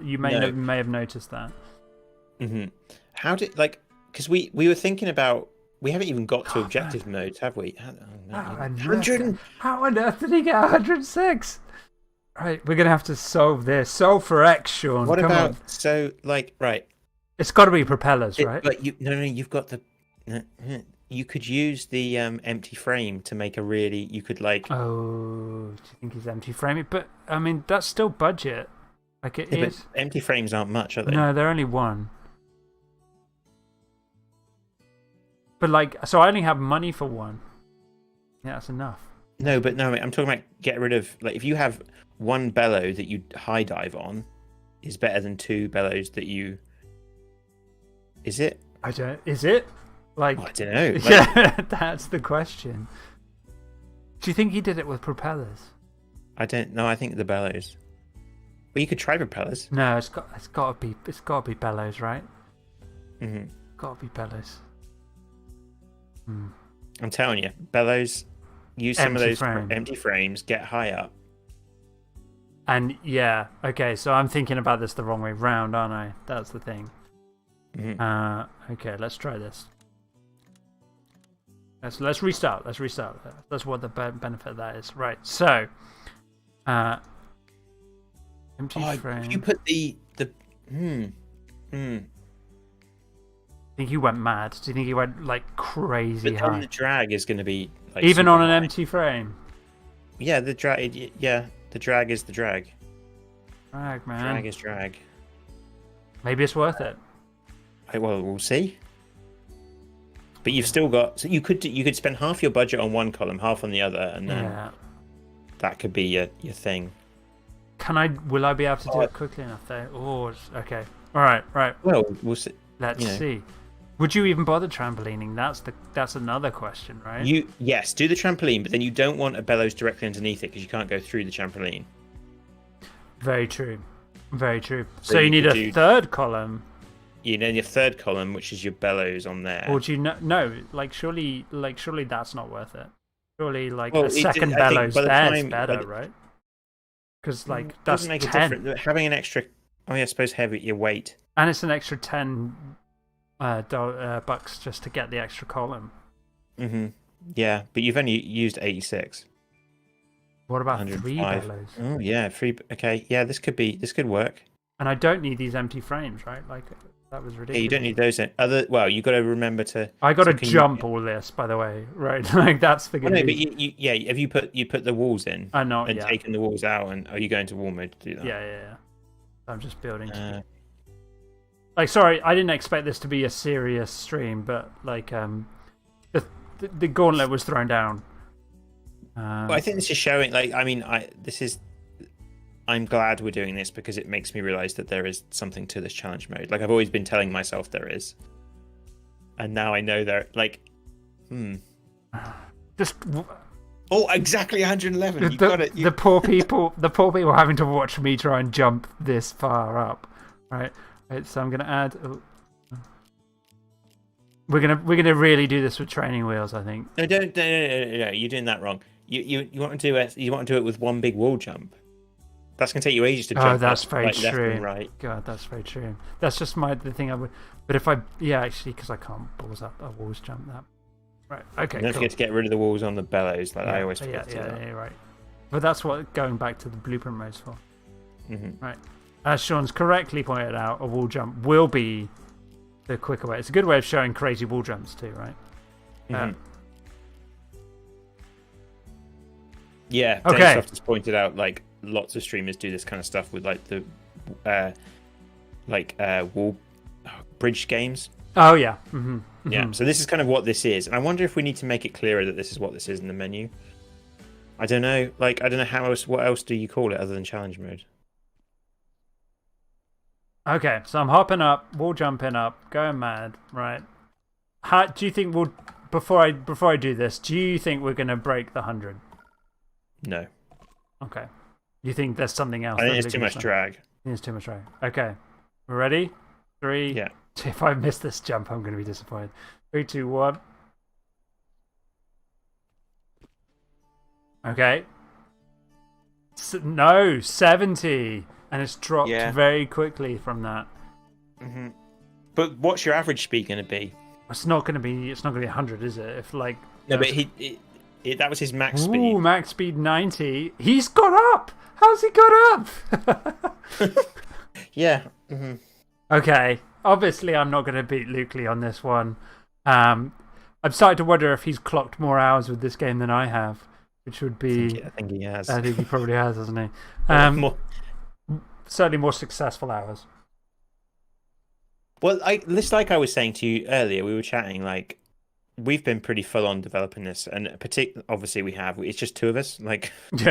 You may have noticed that. How did, like, because we were thinking about, we haven't even got to objective modes, have we? How on earth did he get 106? Right, we're going to have to solve this. Solve for X, Sean. What Come about, on. so, like, right. It's got to be propellers, right? But you've got the, you could use the empty frame to make a really, you could like. Oh, do you think he's empty framing? But, I mean, that's still budget. Like it is. But empty frames aren't much, are they? No, they're only one. But, like, so I only have money for one. Yeah, that's enough. No, but no, I'm talking about get rid of, like, if you have one bellow that you high dive on, is better than two bellows that you. Is it? Is it? Like, I don't know. Like, yeah, that's the question. Do you think he did it with propellers? I don't know. I think the bellows. Well, you could try propellers. No, it's got to be bellows, right? Mm-hmm. Got to be bellows. I'm telling you, bellows. Use some of those empty frames. Get high up. And yeah, okay. So I'm thinking about this the wrong way round, aren't I? That's the thing. Okay, let's try this. Let's restart. Let's restart. That's what the benefit of that is. Right. So, empty frame. You put the. I think he went mad. Do you think he went like crazy but high? The drag is going to be like even on an high. empty frame. Yeah, the drag. Yeah, the drag is the drag. Drag, man. Drag is drag. Maybe it's worth it. Well, we'll see. But you've still got, so you could spend half your budget on one column, half on the other, and then that could be your thing. Will I be able to do it quickly enough though? Oh, okay. All right. Well, we'll see. Let's see. Would you even bother trampolining? That's another question, right? Yes, do the trampoline, but then you don't want a bellows directly underneath it because you can't go through the trampoline. Very true. Very true. So you need a third column. You need your third column, which is your bellows on there. Or do you no? Like surely that's not worth it. Surely, like a second bellows there's better, right? Because like that's make 10. Having an extra, I suppose heavy your weight, and it's an extra $10 bucks just to get the extra column. Yeah, but you've only used 86. What about 3 bellows? Oh yeah, 3. Okay, yeah, this could work. And I don't need these empty frames, right? Like that was ridiculous. Yeah, you don't need those. Well, you got to remember to. I got to jump all this, by the way, right? Like that's the. No, but have you put the walls in? Not and yet. Taken the walls out, and are you going to wall mode to do that? Yeah. I'm just building. Like, sorry, I didn't expect this to be a serious stream, but like, the gauntlet was thrown down. Well, I think this is showing. Like, I mean, I'm glad we're doing this because it makes me realize that there is something to this challenge mode. Like I've always been telling myself there is, and now I know there. Like, Just. Oh, exactly 111. You got it. The poor people. The poor people having to watch me try and jump this far up, right? So I'm gonna add. We're gonna really do this with training wheels, I think. No, don't. No, you're doing that wrong. You want to do it. You want to do it with one big wall jump. That's gonna take you ages to jump. Oh, that's very like, true. Left and right. God, that's very true. That's just the thing I would. But if actually, because I can't balls up a walls jump that. Right. Okay. Don't forget to get rid of the walls on the bellows. Like I always forget to do that. Yeah, right. But that's what going back to the blueprint mode's for. Right. As Sean's correctly pointed out, a wall jump will be the quicker way. It's a good way of showing crazy wall jumps too, right? Yeah. Okay. Dave has pointed out like lots of streamers do this kind of stuff with like the wall bridge games. Oh yeah. Yeah. So this is kind of what this is, and I wonder if we need to make it clearer that this is what this is in the menu. I don't know. Like I don't know how else. What else do you call it other than challenge mode? Okay, so I'm hopping up, wall jumping up, going mad, right? Do you think we'll before I do this? Do you think we're gonna break the 100? No. Okay. You think there's something else? I think it's too much drag. It's too much drag. Okay, we're ready. 3. Yeah. If I miss this jump, I'm gonna be disappointed. 3, 2, 1. Okay. No, 70. And it's dropped very quickly from that. But what's your average speed going to be? It's not going to be 100, is it? If like no, but that was his max speed. Ooh, max speed 90. He's got up. How's he got up? Yeah. Okay. Obviously, I'm not going to beat Lukely on this one. I'm starting to wonder if he's clocked more hours with this game than I have, which would be. I think he has. I think he probably has, hasn't he? Certainly more successful hours. Well, like I was saying to you earlier, we were chatting, like, we've been pretty full on developing this, and obviously we have. It's just two of us, like, which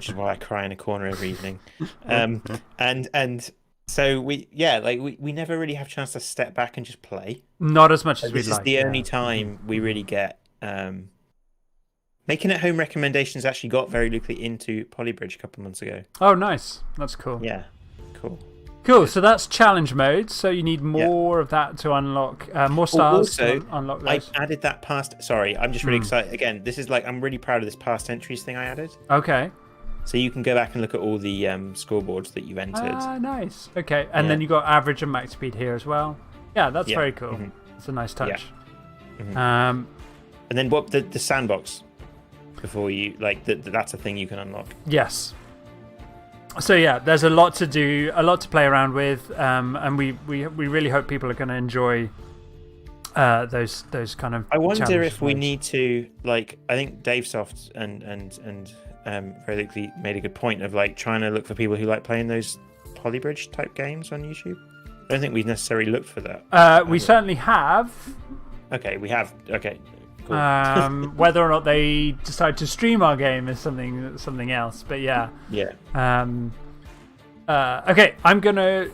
is why I cry in a corner every evening. And so we never really have a chance to step back and just play. Not as much as we'd like. This is the only time we really get. Making at home recommendations actually got very loosely into Polybridge a couple of months ago. Oh, nice. That's cool. Yeah, cool. Cool. So that's challenge mode. So you need more of that to unlock more stars. Also, to unlock those. I added that past. Sorry, I'm just really excited. Again, this is like I'm really proud of this past entries thing I added. Okay. So you can go back and look at all the scoreboards that you've entered. Ah, nice. Okay, and then you got average and max speed here as well. Yeah, that's very cool. It's a nice touch. And then what the sandbox. Before you that's a thing you can unlock. Yes. So yeah, there's a lot to do, a lot to play around with, and we really hope people are going to enjoy those kind of. I wonder if we need to I think Dave Soft and very likely made a good point of trying to look for people who like playing those Polybridge type games on YouTube. I don't think we've necessarily looked for that. We certainly have. Okay, we have. Okay. Cool. Whether or not they decide to stream our game is something else, but yeah. Okay, I'm gonna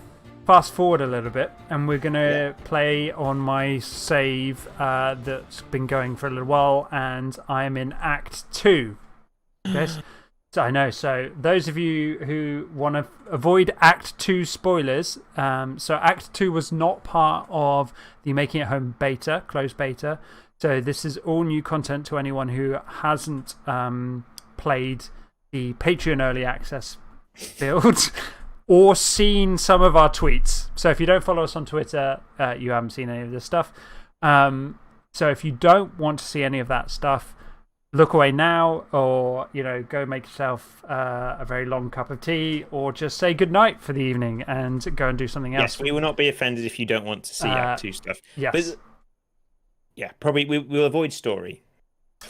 fast forward a little bit, and we're gonna play on my save that's been going for a little while, and I'm in Act 2. Yes, so I know. So those of you who want to avoid Act 2 spoilers, so Act 2 was not part of the Making It Home beta, closed beta. So this is all new content to anyone who hasn't played the Patreon Early Access build or seen some of our tweets. So if you don't follow us on Twitter, you haven't seen any of this stuff. So if you don't want to see any of that stuff, look away now, or go make yourself a very long cup of tea, or just say goodnight for the evening and go and do something else. Yes, we will not be offended if you don't want to see Act 2 stuff. Yes. But, yeah, probably we'll avoid story.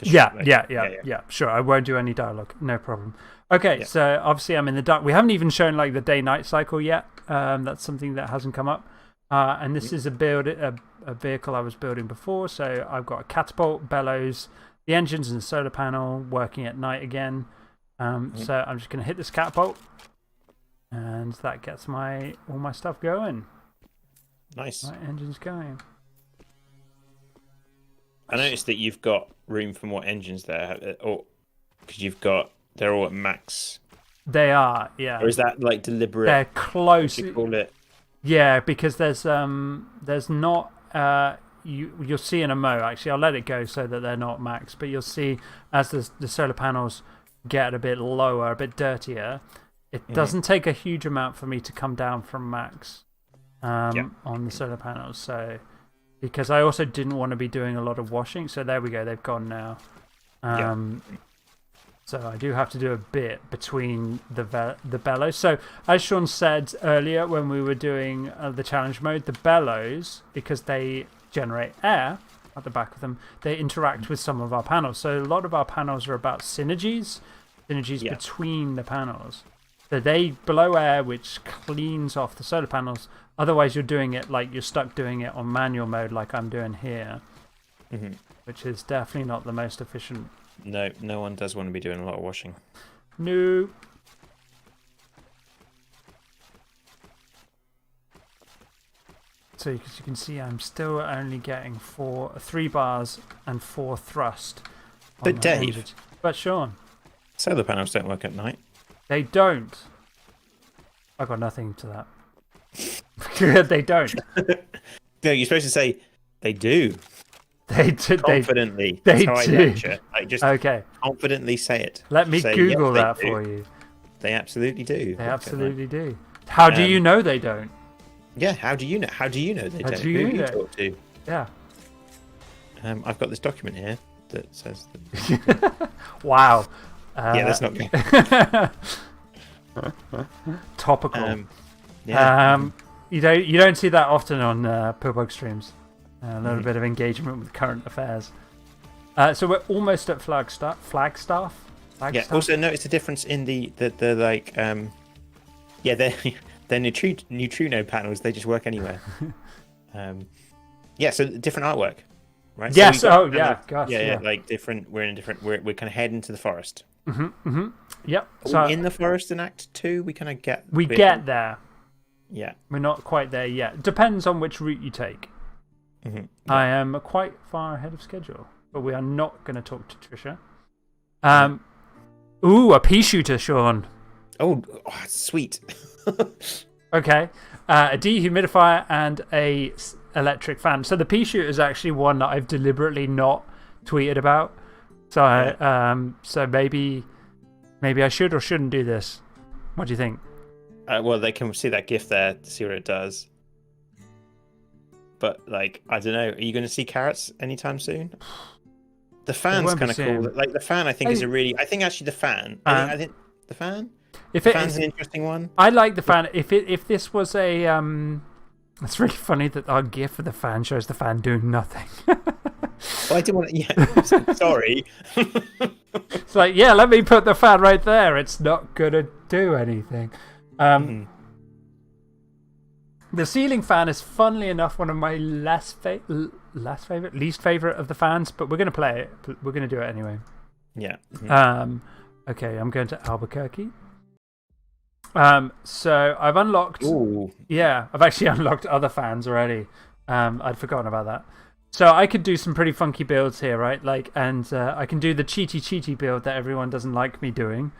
Sure. Yeah, sure. I won't do any dialogue. No problem. Okay, so obviously I'm in the dark. We haven't even shown the day-night cycle yet. That's something that hasn't come up. And this is a vehicle I was building before. So I've got a catapult, bellows, the engines and the solar panel working at night again. So I'm just going to hit this catapult, and that gets all my stuff going. Nice. My engine's going. I noticed that you've got room for more engines there, or because they're all at max. They are, yeah. Or is that deliberate? They're close. What do you call it? Yeah, because there's not you'll see in a mo, actually, I'll let it go so that they're not max, but you'll see as the solar panels get a bit lower, a bit dirtier, it doesn't take a huge amount for me to come down from max on the solar panels. So, because I also didn't want to be doing a lot of washing. So there we go, they've gone now. So I do have to do a bit between the bellows. So as Sean said earlier when we were doing the challenge mode, the bellows, because they generate air at the back of them, they interact with some of our panels. So a lot of our panels are about synergies between the panels. So they blow air, which cleans off the solar panels. Otherwise, you're doing it like you're stuck doing it on manual mode like I'm doing here, which is definitely not the most efficient. No, no one does want to be doing a lot of washing. No. So you can see I'm still only getting 3 bars and 4 thrust. But Dave. But Sean. Solar panels don't work at night. They don't. I got nothing to that. They don't. No, you're supposed to say they do. They do. Confidently. They That's how do. I lecture. Like, just confidently say it. Let me say, Google yes, that for you. They absolutely do. They absolutely do. How do you know they don't? Yeah, how do you know? How do you know they don't? Do you Who know? you talk to? Yeah. I've got this document here that says that. Wow. Yeah, that's not good. Topical. Yeah. You don't see that often on Pillbug streams. A little bit of engagement with current affairs. So we're almost at Flagstaff. Yeah. Also, notice the difference in the like they're neutrino panels. They just work anywhere. Yeah. So different artwork, right? Yes. So gosh. Yeah. Like different. We're kind of heading to the forest. Yep. So in the forest in Act 2, we kind of get. We get there. Yeah. We're not quite there yet. Depends on which route you take. I am quite far ahead of schedule, but we are not going to talk to Trisha. Ooh, a pea shooter, Sean. Oh, sweet. Okay. A dehumidifier and a electric fan. So the pea shooter is actually one that I've deliberately not tweeted about. So, so maybe I should or shouldn't do this. What do you think? Well, they can see that GIF there to see what it does. But, like, I don't know. Are you going to see carrots anytime soon? The fan's kind of cool. Like, the fan, I think, is a really... I think, actually, the fan... I think the fan? The fan's an interesting one. I like the fan. If this was a... It's really funny that our GIF of the fan shows the fan doing nothing. Well, I didn't want to... Yeah, sorry. It's like, yeah, let me put the fan right there. It's not going to do anything. The ceiling fan is, funnily enough, one of my least favourite of the fans, but we're going to play it. We're going to do it anyway. Yeah. Okay, I'm going to Albuquerque. So I've unlocked... Ooh. Yeah, I've actually unlocked other fans already. I'd forgotten about that. So I could do some pretty funky builds here, right? Like, and I can do the cheaty build that everyone doesn't like me doing,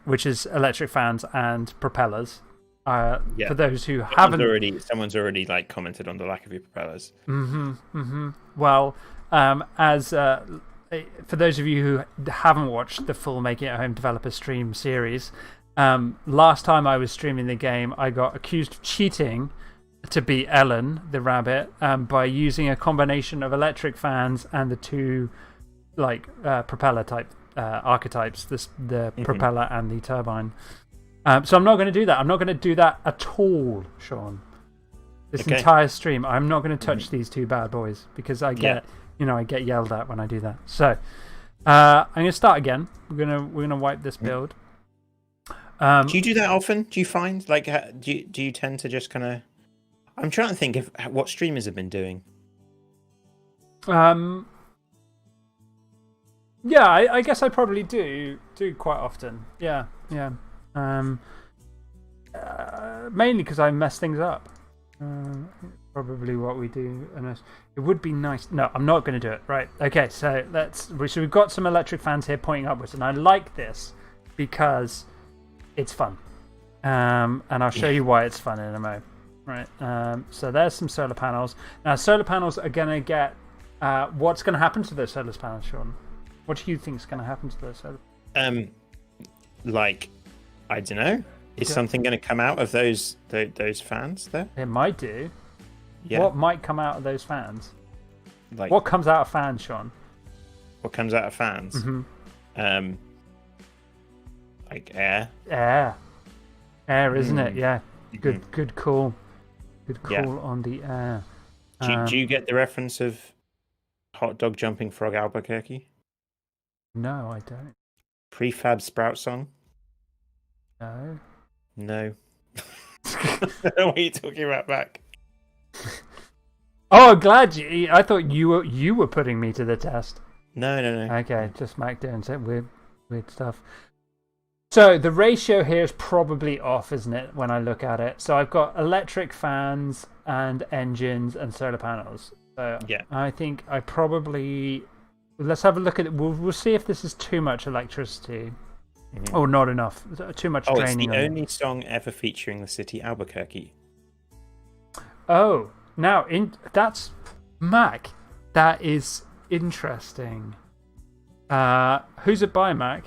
which is electric fans and propellers. For those who haven't... Someone's already like commented on the lack of your propellers. Well, for those of you who haven't watched the full Making It at Home developer stream series, last time I was streaming the game, I got accused of cheating to beat Ellen, the rabbit, by using a combination of electric fans and the two like propeller type archetypes, the propeller and the turbine. So I'm not going to do that. I'm not going to do that at all, Sean. This entire stream, I'm not going to touch these two bad boys because I get, I get yelled at when I do that. So I'm going to start again. We're going to wipe this build. Do you do that often? Do you find like do you tend to just kind of? I'm trying to think of what streamers have been doing. Yeah, I guess I probably do quite often. Yeah. Mainly because I mess things up. Probably what we do. And it would be nice. No, I'm not going to do it. Right. Okay, so we've got some electric fans here pointing upwards, and I like this because it's fun. And I'll show you why it's fun in a moment. Right. So there's some solar panels. Now, solar panels are going to get. What's going to happen to those solar panels, Sean? What do you think is going to happen to those solar panels? Like, I don't know. Is something going to come out of those fans there? It might do. Yeah. What might come out of those fans? Like, what comes out of fans, Sean? What comes out of fans? Like air. Air, isn't it? Yeah. Good call. Good call on the air. Do you get the reference of Hot Dog Jumping Frog Albuquerque? No, I don't. Prefab Sprout song? No. No. What are you talking about, Mac? Oh, I'm glad you. I thought you were putting me to the test. No. Okay, just Mac doing some weird stuff. So the ratio here is probably off, isn't it, when I look at it? So I've got electric fans and engines and solar panels. So yeah. I think I probably... Let's have a look at it. We'll see if this is too much electricity. Or not enough. Too much draining. It's the only song ever featuring the city Albuquerque. Oh, now, that's... Mac, that is interesting. Who's it by, Mac?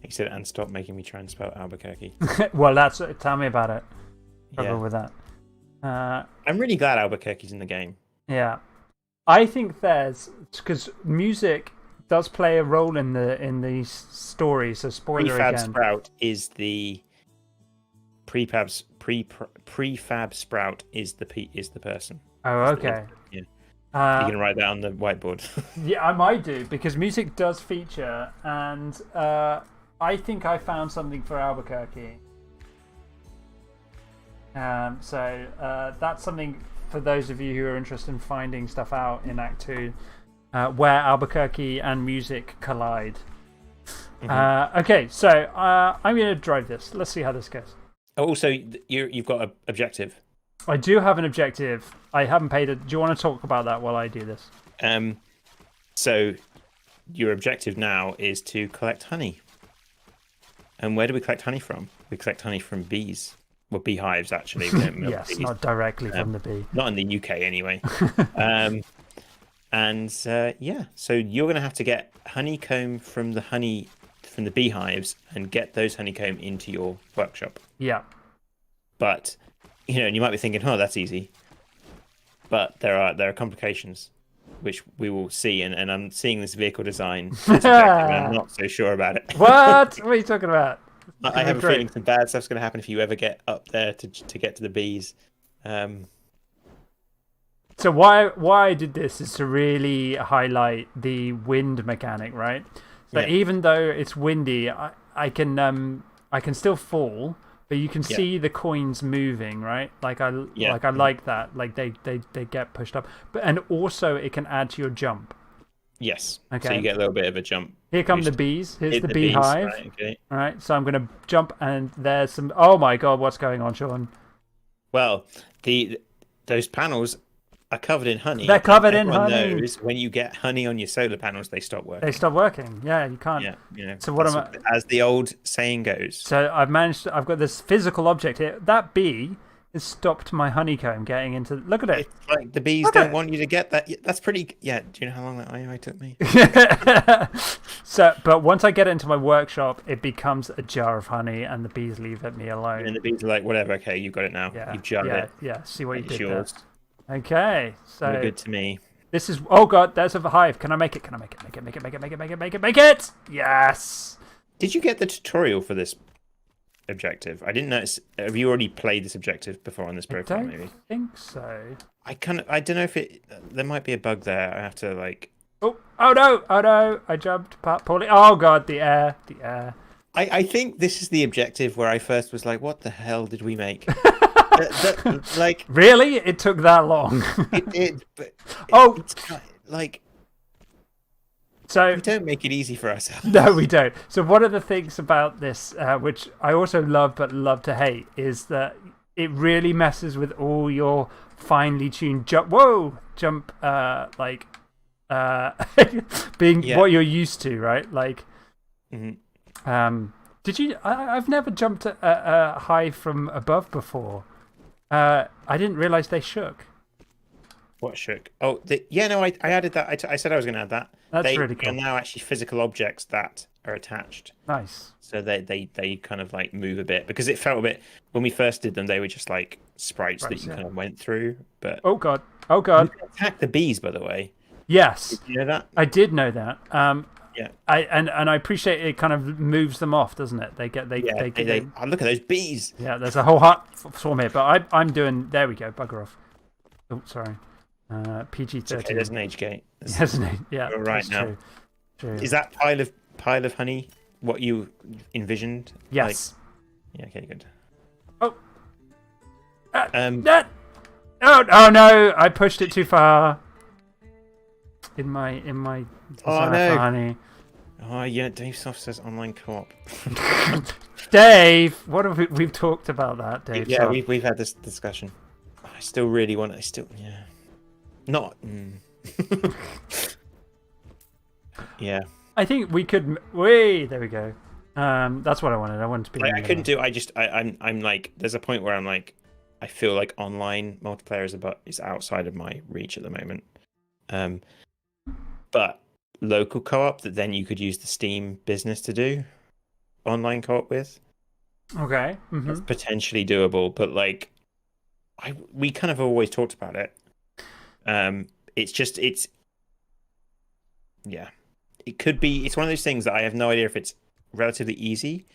He said, and stop making me try and spell Albuquerque. Well, tell me about it. Struggle with that. I'm really glad Albuquerque's in the game. Yeah. I think because music does play a role in the story, so spoiler Prefab again. Sprout is the prefab Sprout is the person. Oh, okay. Yeah. You can write that on the whiteboard. Yeah, I might do, because music does feature, and I think I found something for Albuquerque. So that's something for those of you who are interested in finding stuff out in Act 2, where Albuquerque and music collide. Okay, so I'm going to drive this. Let's see how this goes. Also, you've got an objective. I do have an objective. I haven't paid it. Do you want to talk about that while I do this? So your objective now is to collect honey. And where do we collect honey from? We collect honey from bees. Well, beehives, actually. Yes, bees. Not directly from the bee. Not in the UK, anyway. So you're going to have to get honeycomb from the beehives and get those honeycomb into your workshop. Yeah. But, and you might be thinking, oh, that's easy. But there are complications, which we will see. And I'm seeing this vehicle design, and I'm not so sure about it. What? What are you talking about? I have a feeling some bad stuff's going to happen if you ever get up there to get to the bees. So why I did this is to really highlight the wind mechanic, right? So even though it's windy, I can still fall, but you can see the coins moving, right? Like I like that. Like they get pushed up, and also it can add to your jump. Yes. Okay. So you get a little bit of a jump. Here come the bees. Here's the beehive. Right, okay. All right. So I'm going to jump, and there's some. Oh my God! What's going on, Sean? Well, those panels are covered in honey. They're covered in honey. Knows when you get honey on your solar panels, they stop working. They stop working. Yeah, you can't. Yeah. So what as the old saying goes. So I've got this physical object here. That bee has stopped my honeycomb getting into. Look at it. It's like the bees don't want you to get that. That's pretty. Yeah. Do you know how long that IOI took me? But once I get it into my workshop, it becomes a jar of honey, and the bees leave me alone. And the bees are like, whatever. Okay, you've got it now. Yeah. You've jarred it. Yeah. See what you did yours. there. Okay. So you're good to me. This is. Oh God, there's a hive. Can I make it? Can I make it? Make it! Yes. Did you get the tutorial for this objective? I didn't notice. Have you already played this objective before on this profile? Maybe. I think so. I don't know if there might be a bug there. I have to like. Oh no! I jumped poorly. Oh God, the air. I think this is the objective where I first was like, what the hell did we make? Like, really? It took that long? It did, but it's like. So we don't make it easy for ourselves. No, we don't. So one of the things about this, which I also love but love to hate, is that it really messes with all your finely tuned jump being what you're used to, right? Like, Mm-hmm. did you? I've never jumped high from above before. I didn't realize they shook. What shook? Oh, no, I added that. I said I was going to add that. That's really cool. They are now actually physical objects that are attached. Nice. So they kind of like move a bit, because it felt a bit, when we first did them, they were just like sprites that you kind of went through. But oh god, you can attack the bees, by the way. Yes. Did you know that? I did know that. Yeah. And I appreciate it. Kind of moves them off, doesn't it? They get oh, look at those bees. Yeah, there's a whole heart swarm here, but I'm doing. There we go. Bugger off. Oh, sorry. PG-13. Okay, there's an age gate. There's an age. Yeah. All right now. True. Is that pile of honey what you envisioned? Yes. Yeah. Okay. Good. Oh. Oh no! I pushed it too far. In my desire for honey. Oh yeah, Dave Soft says online co-op. Dave, what have we've talked about that, Dave? Yeah, we've had this discussion. I still really want it. Not. Yeah. I think we could. There we go. That's what I wanted. I wanted to be. I couldn't do. I'm like. There's a point where I'm like. I feel like online multiplayer is outside of my reach at the moment. But local co-op that then you could use the Steam business to do online co-op with. Okay. Mm-hmm. It's potentially doable, but like, we kind of always talked about it. It could be. It's one of those things that I have no idea if it's relatively easy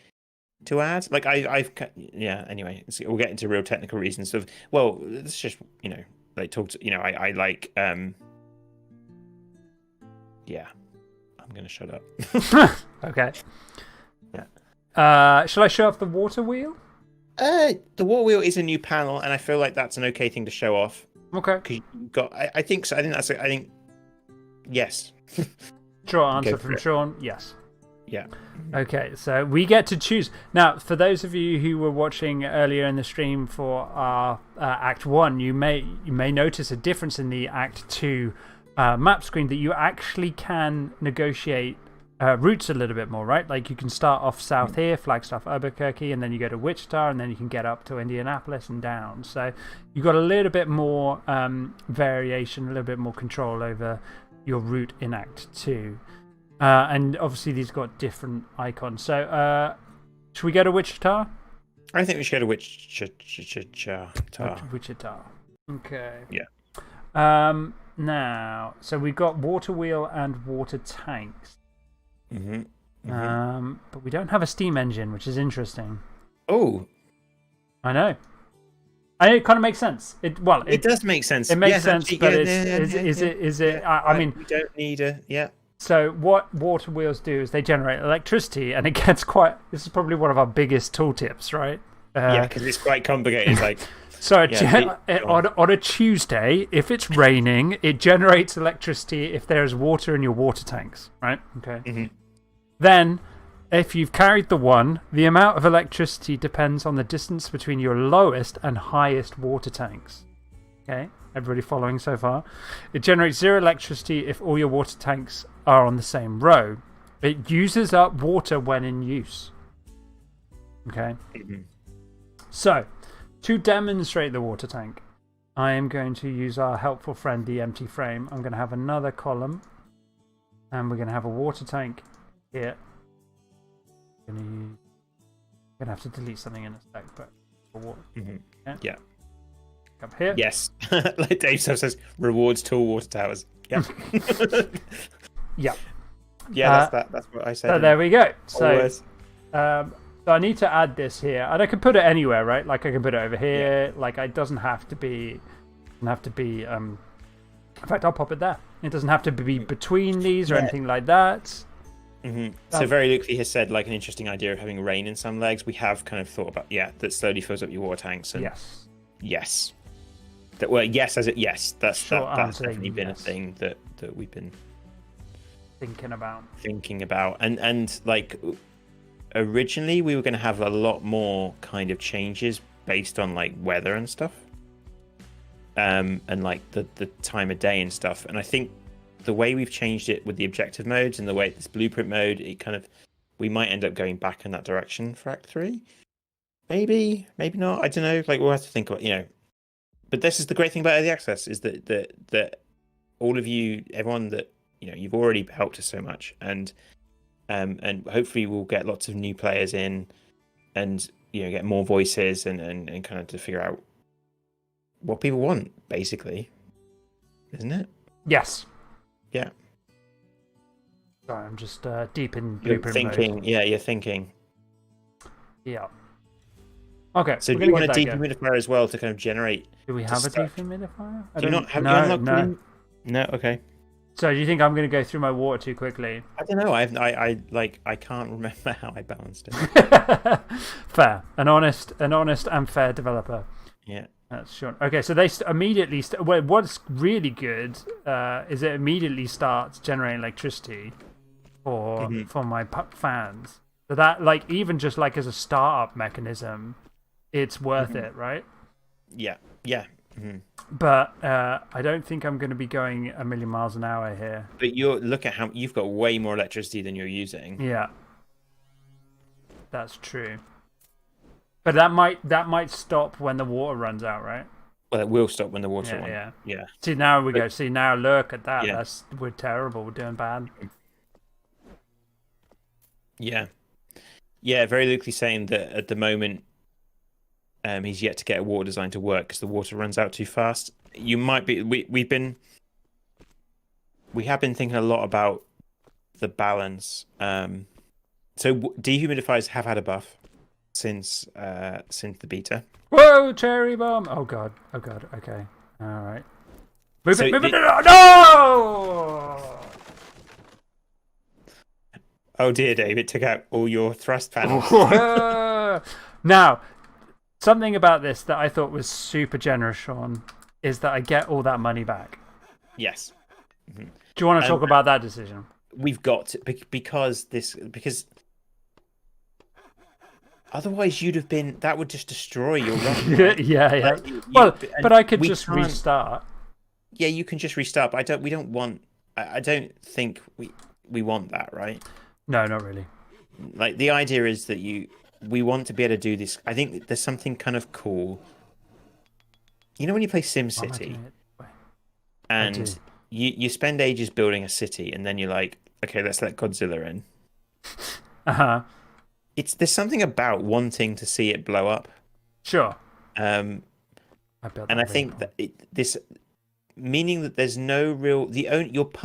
to add. Like Anyway, we'll get into real technical reasons. So, well, let's just like talk to I like. Yeah, I'm gonna shut up. Okay. Yeah. Shall I show off the water wheel? The water wheel is a new panel, and I feel like that's an okay thing to show off. Okay. Because you've got. I think so. I think. Yes. Short answer from Sean. Yes. Yeah. Okay, so we get to choose. Now, for those of you who were watching earlier in the stream for our Act 1, you may notice a difference in the Act 2 map screen, that you actually can negotiate routes a little bit more, right? Like you can start off south here, Flagstaff, Albuquerque, and then you go to Wichita, and then you can get up to Indianapolis and down. So you've got a little bit more variation, a little bit more control over your route in Act 2. And obviously these got different icons. So should we go to Wichita? I think we should go to Wichita. Wichita. Okay. Yeah. Now, so we've got water wheel and water tanks. But we don't have a steam engine, which is interesting. Oh. I know. It kind of makes sense. It does make sense. It makes sense, actually, but is it? I mean, we don't need a. Yeah. So what water wheels do is they generate electricity, and it gets quite. This is probably one of our biggest tooltips, right? Yeah, because it's quite complicated. It's like. So on a Tuesday, if it's raining, it generates electricity if there is water in your water tanks, right? Okay. Then, if you've carried the one, the amount of electricity depends on the distance between your lowest and highest water tanks. Okay, everybody following so far? It generates 0 electricity if all your water tanks are on the same row. It uses up water when in use. Okay. So, to demonstrate the water tank, I am going to use our helpful friend, the empty frame. I'm going to have another column, and we're going to have a water tank here. I'm going to have to delete something in a sec, but yeah. Up here. Yes. Like Dave says, rewards tall water towers. Yeah. Yeah. Yeah, that's what I said. So there we go. So, so I need to add this here, and I can put it anywhere, right? Like I can put it over here. Yeah. Like it doesn't have to be. In fact, I'll pop it there. It doesn't have to be between these or anything like that. So very Luckley has said like an interesting idea of having rain in some legs. We have kind of thought about that slowly fills up your water tanks. And yes. Yes. That's definitely been a thing that we've been thinking about. And like originally we were going to have a lot more kind of changes based on like weather and stuff, and like the time of day and stuff. And I think the way we've changed it with the objective modes and the way this blueprint mode, we might end up going back in that direction for Act 3. Maybe not. I don't know. Like, we'll have to think about, But this is the great thing about early access, is that all of you, everyone that, you've already helped us so much, and hopefully we'll get lots of new players in, and get more voices, and kind of to figure out what people want, basically, isn't it? Yes. Yeah. Sorry, I'm just deep in You're blueprint thinking. mode. Yeah, you're thinking. Yeah. Okay. So do you want a dehumidifier as well to kind of generate? Do we have a dehumidifier? Do you not have you unlocked no. No. Okay. So do you think I'm going to go through my water too quickly? I don't know. I can't remember how I balanced it. Fair. An honest and fair developer. Yeah. That's sure. Okay, so they immediately. What's really good is it immediately starts generating electricity for my fans. So that, even just as a startup mechanism, it's worth it, right? Yeah. Yeah. Mm-hmm. But I don't think I'm going to be going a million miles an hour here. But look at how you've got way more electricity than you're using. Yeah, that's true. But that might stop when the water runs out, right? Well, it will stop when the water runs. Yeah. See, now we go. See, now look at that. Yeah. We're terrible. We're doing bad. Yeah. Yeah, very Lucally saying that at the moment, he's yet to get a water design to work because the water runs out too fast. You might be. We have been thinking a lot about the balance. So dehumidifiers have had a buff since the beta. Whoa, cherry bomb! Oh god. Okay. All right. Move it! No! Oh dear, Dave! It took out all your thrust panels. Now, something about this that I thought was super generous, Sean, is that I get all that money back. Yes. Mm-hmm. Do you want to talk about that decision? We've got to, because otherwise that would just destroy your run. Right? Yeah. But I could just restart. Yeah, you can just restart. But I don't think we want that, right? No, not really. The idea is that we want to be able to do this. I think there's something kind of cool. When you play SimCity, and you spend ages building a city, and then you're like, okay, let's let Godzilla in. There's something about wanting to see it blow up. Sure. I think that this meaning that there's no real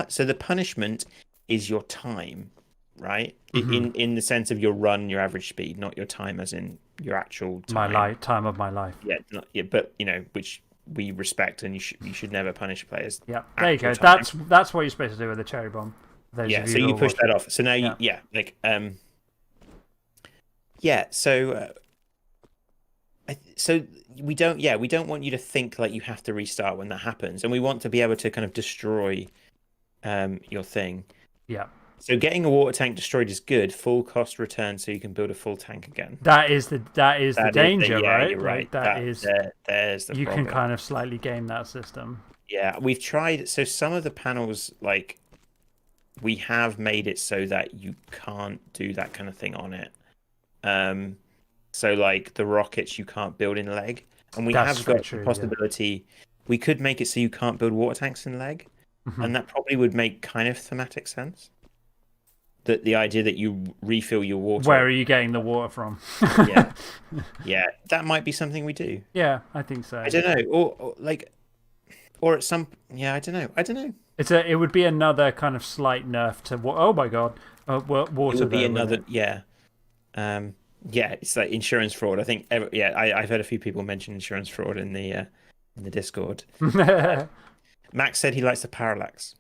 so the punishment is your time, right? Mm-hmm. In the sense of your run, your average speed, not your time as in your actual time. Time of my life. Yeah, but which we respect, and you should never punish players. Yeah, there you go. Time. That's what you're supposed to do with the cherry bomb. Yeah, so you push that off. So now so we don't want you to think like you have to restart when that happens, and we want to be able to kind of destroy your thing. Yeah. So getting a water tank destroyed is good. Full cost return, so you can build a full tank again. That is the danger, right? You're right. There's the problem. Can kind of slightly game that system. Yeah, we've tried. So some of the panels, we have made it so that you can't do that kind of thing on it. So the rockets you can't build in leg, and we have got the possibility. Yeah. We could make it so you can't build water tanks in leg, and that probably would make kind of thematic sense. That the idea that you refill your water. Where are you getting the water from? yeah, that might be something we do. Yeah, I think so. I don't know, or at some. Yeah, I don't know. It would be another kind of slight nerf to. Oh my god, water. It would be another. Yeah. It's like insurance fraud. I think. I've heard a few people mention insurance fraud in the Discord. Max said he likes the parallax.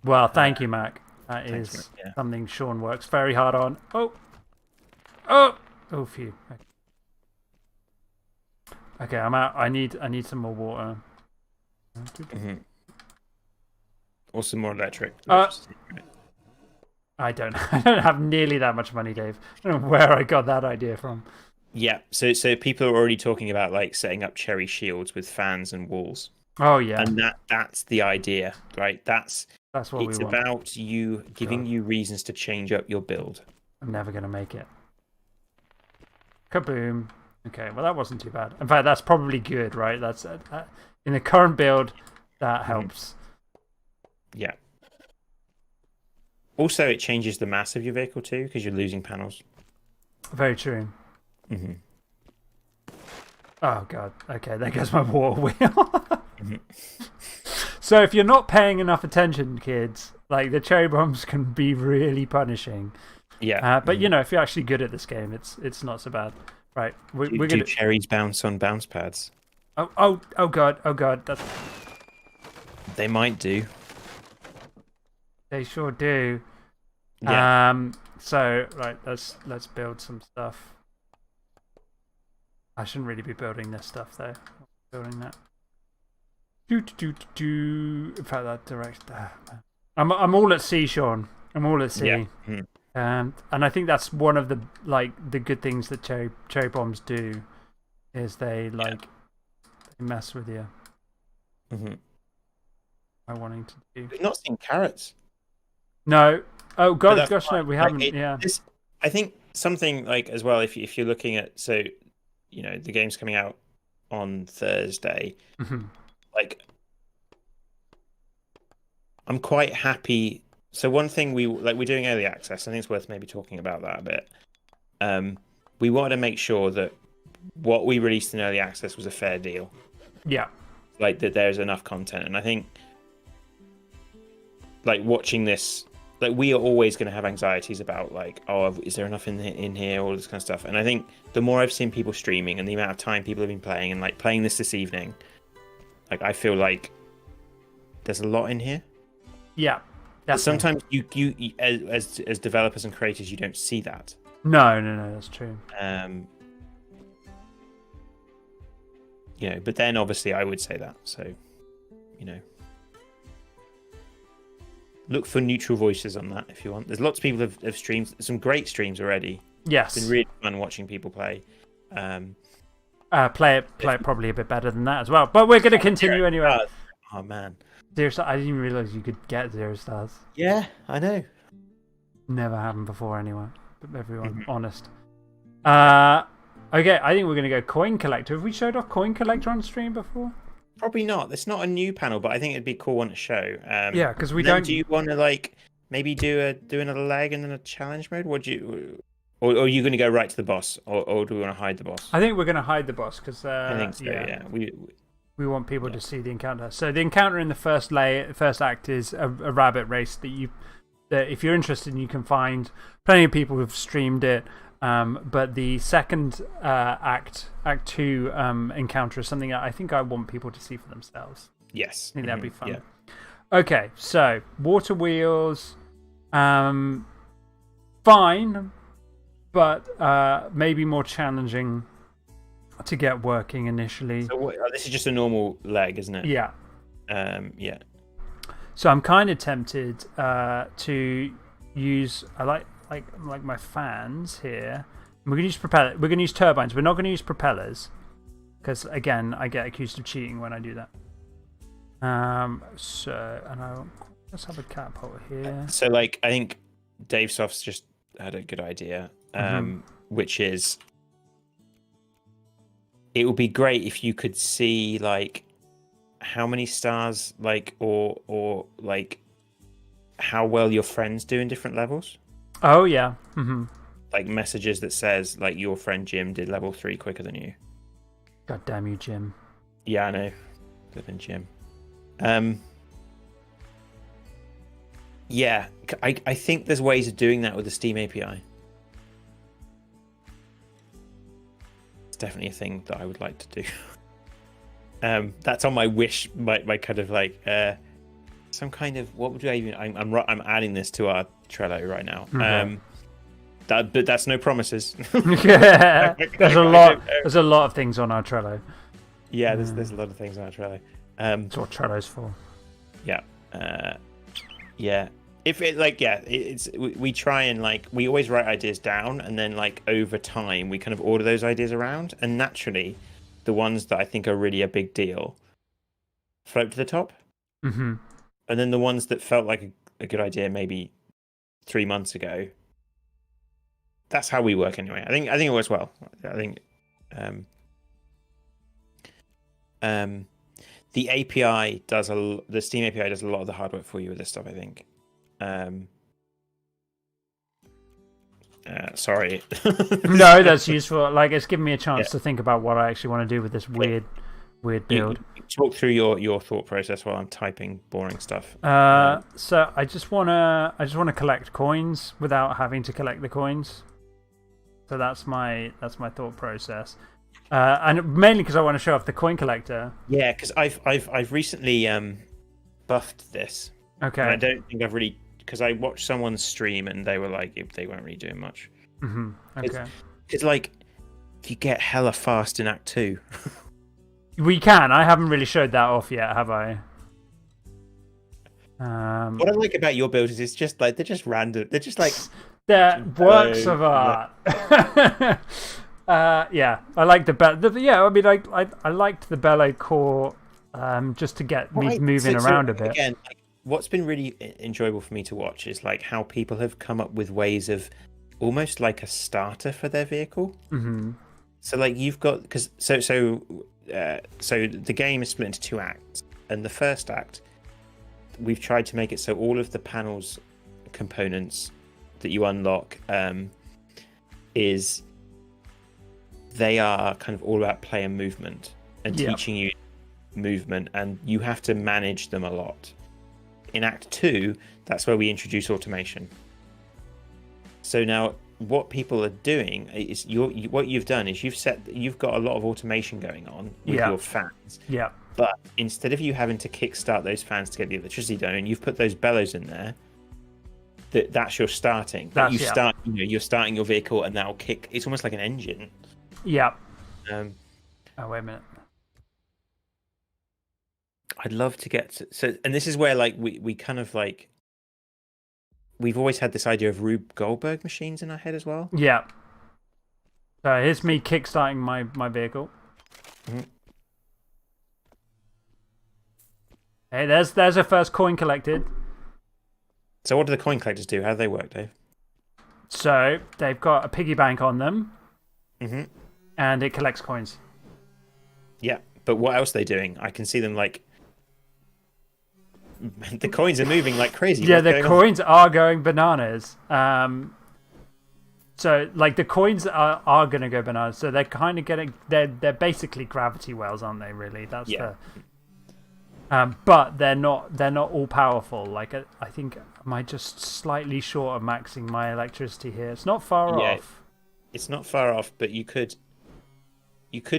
Well, thank you, Mac. That is something Sean works very hard on. Oh, phew. Okay, I'm out. I need some more water. Mm-hmm. Or some more electric. I don't have nearly that much money, Dave. I don't know where I got that idea from. Yeah, so people are already talking about setting up cherry shields with fans and walls. Oh yeah, and that's the idea, right? That's That's what we want. It's about you giving you reasons to change up your build. I'm never going to make it. Kaboom. Okay, well, that wasn't too bad. In fact, that's probably good, right? That's in the current build, that helps. Yeah. Also, it changes the mass of your vehicle too, because you're losing panels. Very true. Oh, God. Okay, there goes my water wheel. So if you're not paying enough attention, kids, like the cherry bombs can be really punishing. Yeah. But, you know, if you're actually good at this game, it's not so bad. Right. We're do cherries bounce on bounce pads? Oh, God. That's... They might do. They sure do. Yeah. So, right, let's build some stuff. I shouldn't really be building this stuff, though. Building that. In fact, that direct. I'm all at sea, Sean. I'm all at sea. Yeah. And I think that's one of the the good things that cherry bombs do, is they they mess with you. By wanting to do. We've not seen carrots. No. Oh gosh, no, we haven't. I think something like as well. If you're looking at the game's coming out on Thursday. Like, I'm quite happy. So one thing we're doing early access. I think it's worth maybe talking about that a bit. We wanted to make sure that what we released in early access was a fair deal. Yeah. Like that there's enough content, and I think like watching this, like we are always going to have anxieties about like, oh, is there enough in here, all this kind of stuff. And I think the more I've seen people streaming and the amount of time people have been playing and like playing this evening, like I feel like there's a lot in here. Yeah. Sometimes you as developers and creators, you don't see that. No, that's true. But then obviously I would say that. So, look for neutral voices on that if you want. There's lots of people have streamed some great streams already. Yes, it's been really fun watching people play. Play it probably a bit better than that as well. But we're going to continue anyway. Oh man, 0 stars. I didn't even realize you could get 0 stars. Yeah, I know. Never happened before anyway. Everyone, honest. Okay, I think we're going to go coin collector. Have we showed off coin collector on stream before? Probably not. It's not a new panel, but I think it'd be a cool one to show. Yeah, because we don't. Do you want to like maybe do another leg and then a challenge mode? Or are you going to go right to the boss, or do we want to hide the boss? I think we're going to hide the boss because I think so. Yeah. We want people to see the encounter. So the encounter in the first act is a rabbit race that if you're interested, you can find plenty of people who've streamed it. But the second act 2 encounter is something that I think I want people to see for themselves. Yes, I think that'd be fun. Yeah. Okay, so water wheels, fine, but maybe more challenging to get working initially. So this is just a normal leg, isn't it? Yeah. Yeah. So I'm kind of tempted to use. I like my fans here. We're going to use propeller. We're going to use turbines. We're not going to use propellers because again, I get accused of cheating when I do that. Let's have a catapult here. So like, I think Dave Soft's just had a good idea, which is it would be great if you could see like how many stars, like or like how well your friends do in different levels. Oh yeah. Like messages that says like your friend Jim did level 3 quicker than you. God damn you, Jim. Yeah, I know. Flipping Jim. Yeah, I think there's ways of doing that with the Steam API. It's definitely a thing that I would like to do. That's on my wish, my kind of like some kind of what would I even? I'm adding this to our Trello right now. But that's no promises. Yeah, there's a lot of things on our Trello. Yeah, there's a lot of things on our Trello. That's what Trello's for. Yeah, yeah. If it we try and like we always write ideas down, and then like over time we kind of order those ideas around, and naturally, the ones that I think are really a big deal float to the top. and then the ones that felt like a good idea maybe 3 months ago. That's how we work anyway. I think it works well. I think the API the Steam API does a lot of the hard work for you with this stuff, I think. Sorry. No, that's useful. Like, it's given me a chance to think about what I actually want to do with this weird build. You talk through your thought process while I'm typing boring stuff. So I just wanna collect coins without having to collect the coins. So that's my thought process. And mainly because I want to show off the coin collector. Yeah, because I've recently buffed this. Okay. And I don't think I've really, because I watched someone's stream and they were like, they weren't really doing much. Okay. Because like you get hella fast in Act 2. We can. I haven't really showed that off yet, have I? What I like about your build is it's just like they're just random. They're just like they're works of art. Yeah, I like the yeah. I mean, I liked the bellow core just to get me moving around a bit. Again, like, what's been really enjoyable for me to watch is like how people have come up with ways of almost like a starter for their vehicle. So like you've got so the game is split into 2 acts, and the first act we've tried to make it so all of the panels components that you unlock they are kind of all about play and movement and teaching you movement, and you have to manage them a lot. In Act 2, that's where we introduce automation. So now what people are doing is what you've done is you've got a lot of automation going on with your fans. Yeah. But instead of you having to kickstart those fans to get the electricity going, you've put those bellows in there. That's your starting. You're starting your vehicle, and that'll kick. It's almost like an engine. Yeah. Oh, wait a minute. I'd love to get and this is where like we kind of like we've always had this idea of Rube Goldberg machines in our head as well. Yeah. So here's me kickstarting my vehicle. Hey, there's a first coin collected. So what do the coin collectors do? How do they work, Dave? So they've got a piggy bank on them, and it collects coins. Yeah, but what else are they doing? I can see them like the coins are moving like crazy. Yeah, the coins are going bananas. So like the coins are going to go bananas. So they're kind of getting they're basically gravity wells, aren't they? Really, that's the. But they're not all powerful. Like I think am I just slightly short of maxing my electricity here? It's not far off. It's not far off, but you could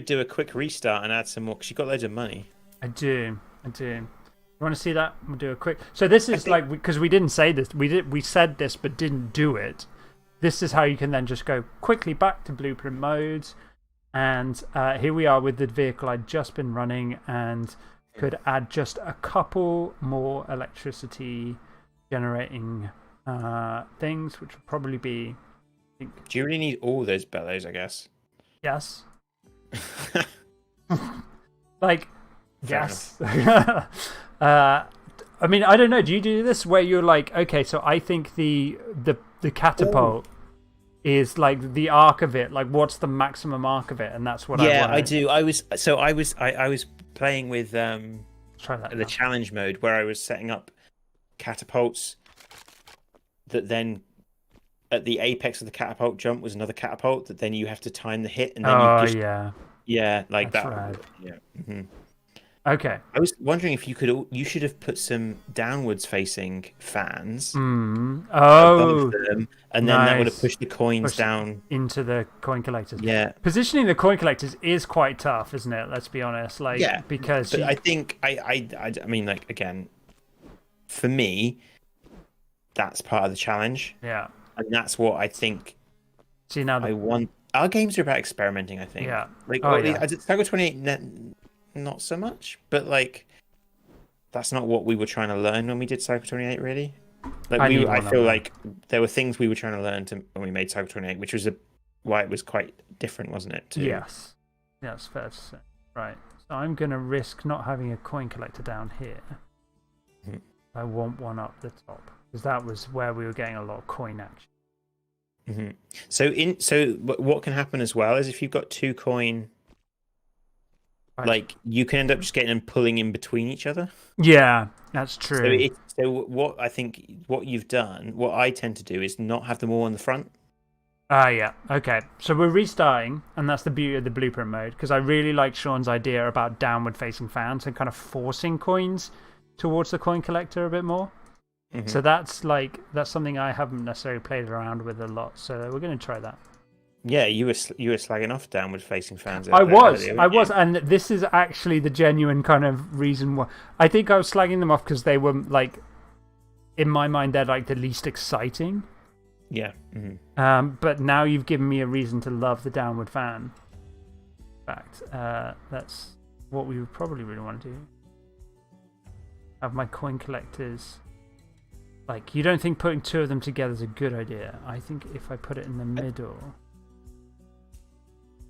do a quick restart and add some more because you've got loads of money. I do. You want to see that? We'll do a quick. So this is like because we didn't say this. We said this but didn't do it. This is how you can then just go quickly back to blueprint modes, and here we are with the vehicle I'd just been running, and could add just a couple more electricity generating things, which would probably be. I think... Do you really need all those bellows? I guess. Yes. Like, yes. I mean, I don't know. Do you do this where you're like, okay, so I think the catapult is like the arc of it. Like, what's the maximum arc of it? And that's what I want. Yeah, I do. I was playing with Try that the challenge mode where I was setting up catapults that then at the apex of the catapult jump was another catapult that then you have to time the hit and then yeah, like that's that. Right. Yeah. Okay. I was wondering if you should have put some downwards facing fans above them, and then that would have pushed the coins down into the coin collectors. Yeah. Positioning the coin collectors is quite tough, isn't it? Let's be honest. Like, because I think I mean, like, again, for me, that's part of the challenge. Yeah. And that's what I think. See, now I want. Our games are about experimenting, I think. Yeah. Like, Cycle 28, not so much, but like, that's not what we were trying to learn when we did Cycle 28, really. Like, I feel like there were things we were trying to learn when we made Cycle 28, which was why it was quite different, wasn't it? Yes. Yes, fair to say. Right. So I'm going to risk not having a coin collector down here. I want one up the top because that was where we were getting a lot of coin action. So what can happen as well is if you've got 2 coin, like you can end up just getting them pulling in between each other. Yeah, that's true. So what I think what you've done, what I tend to do is not have them all on the front. Yeah. Okay. So we're restarting, and that's the beauty of the blueprint mode, because I really like Sean's idea about downward facing fans and kind of forcing coins towards the coin collector a bit more. So that's something I haven't necessarily played around with a lot. So we're going to try that. Yeah, you were slagging off downward facing fans. I was, and this is actually the genuine kind of reason why. I think I was slagging them off because they were like, in my mind, they're like the least exciting. Yeah. But now you've given me a reason to love the downward fan. In fact, that's what we would probably really want to do. Have my coin collectors. Like, you don't think putting 2 of them together is a good idea? I think if I put it in the middle.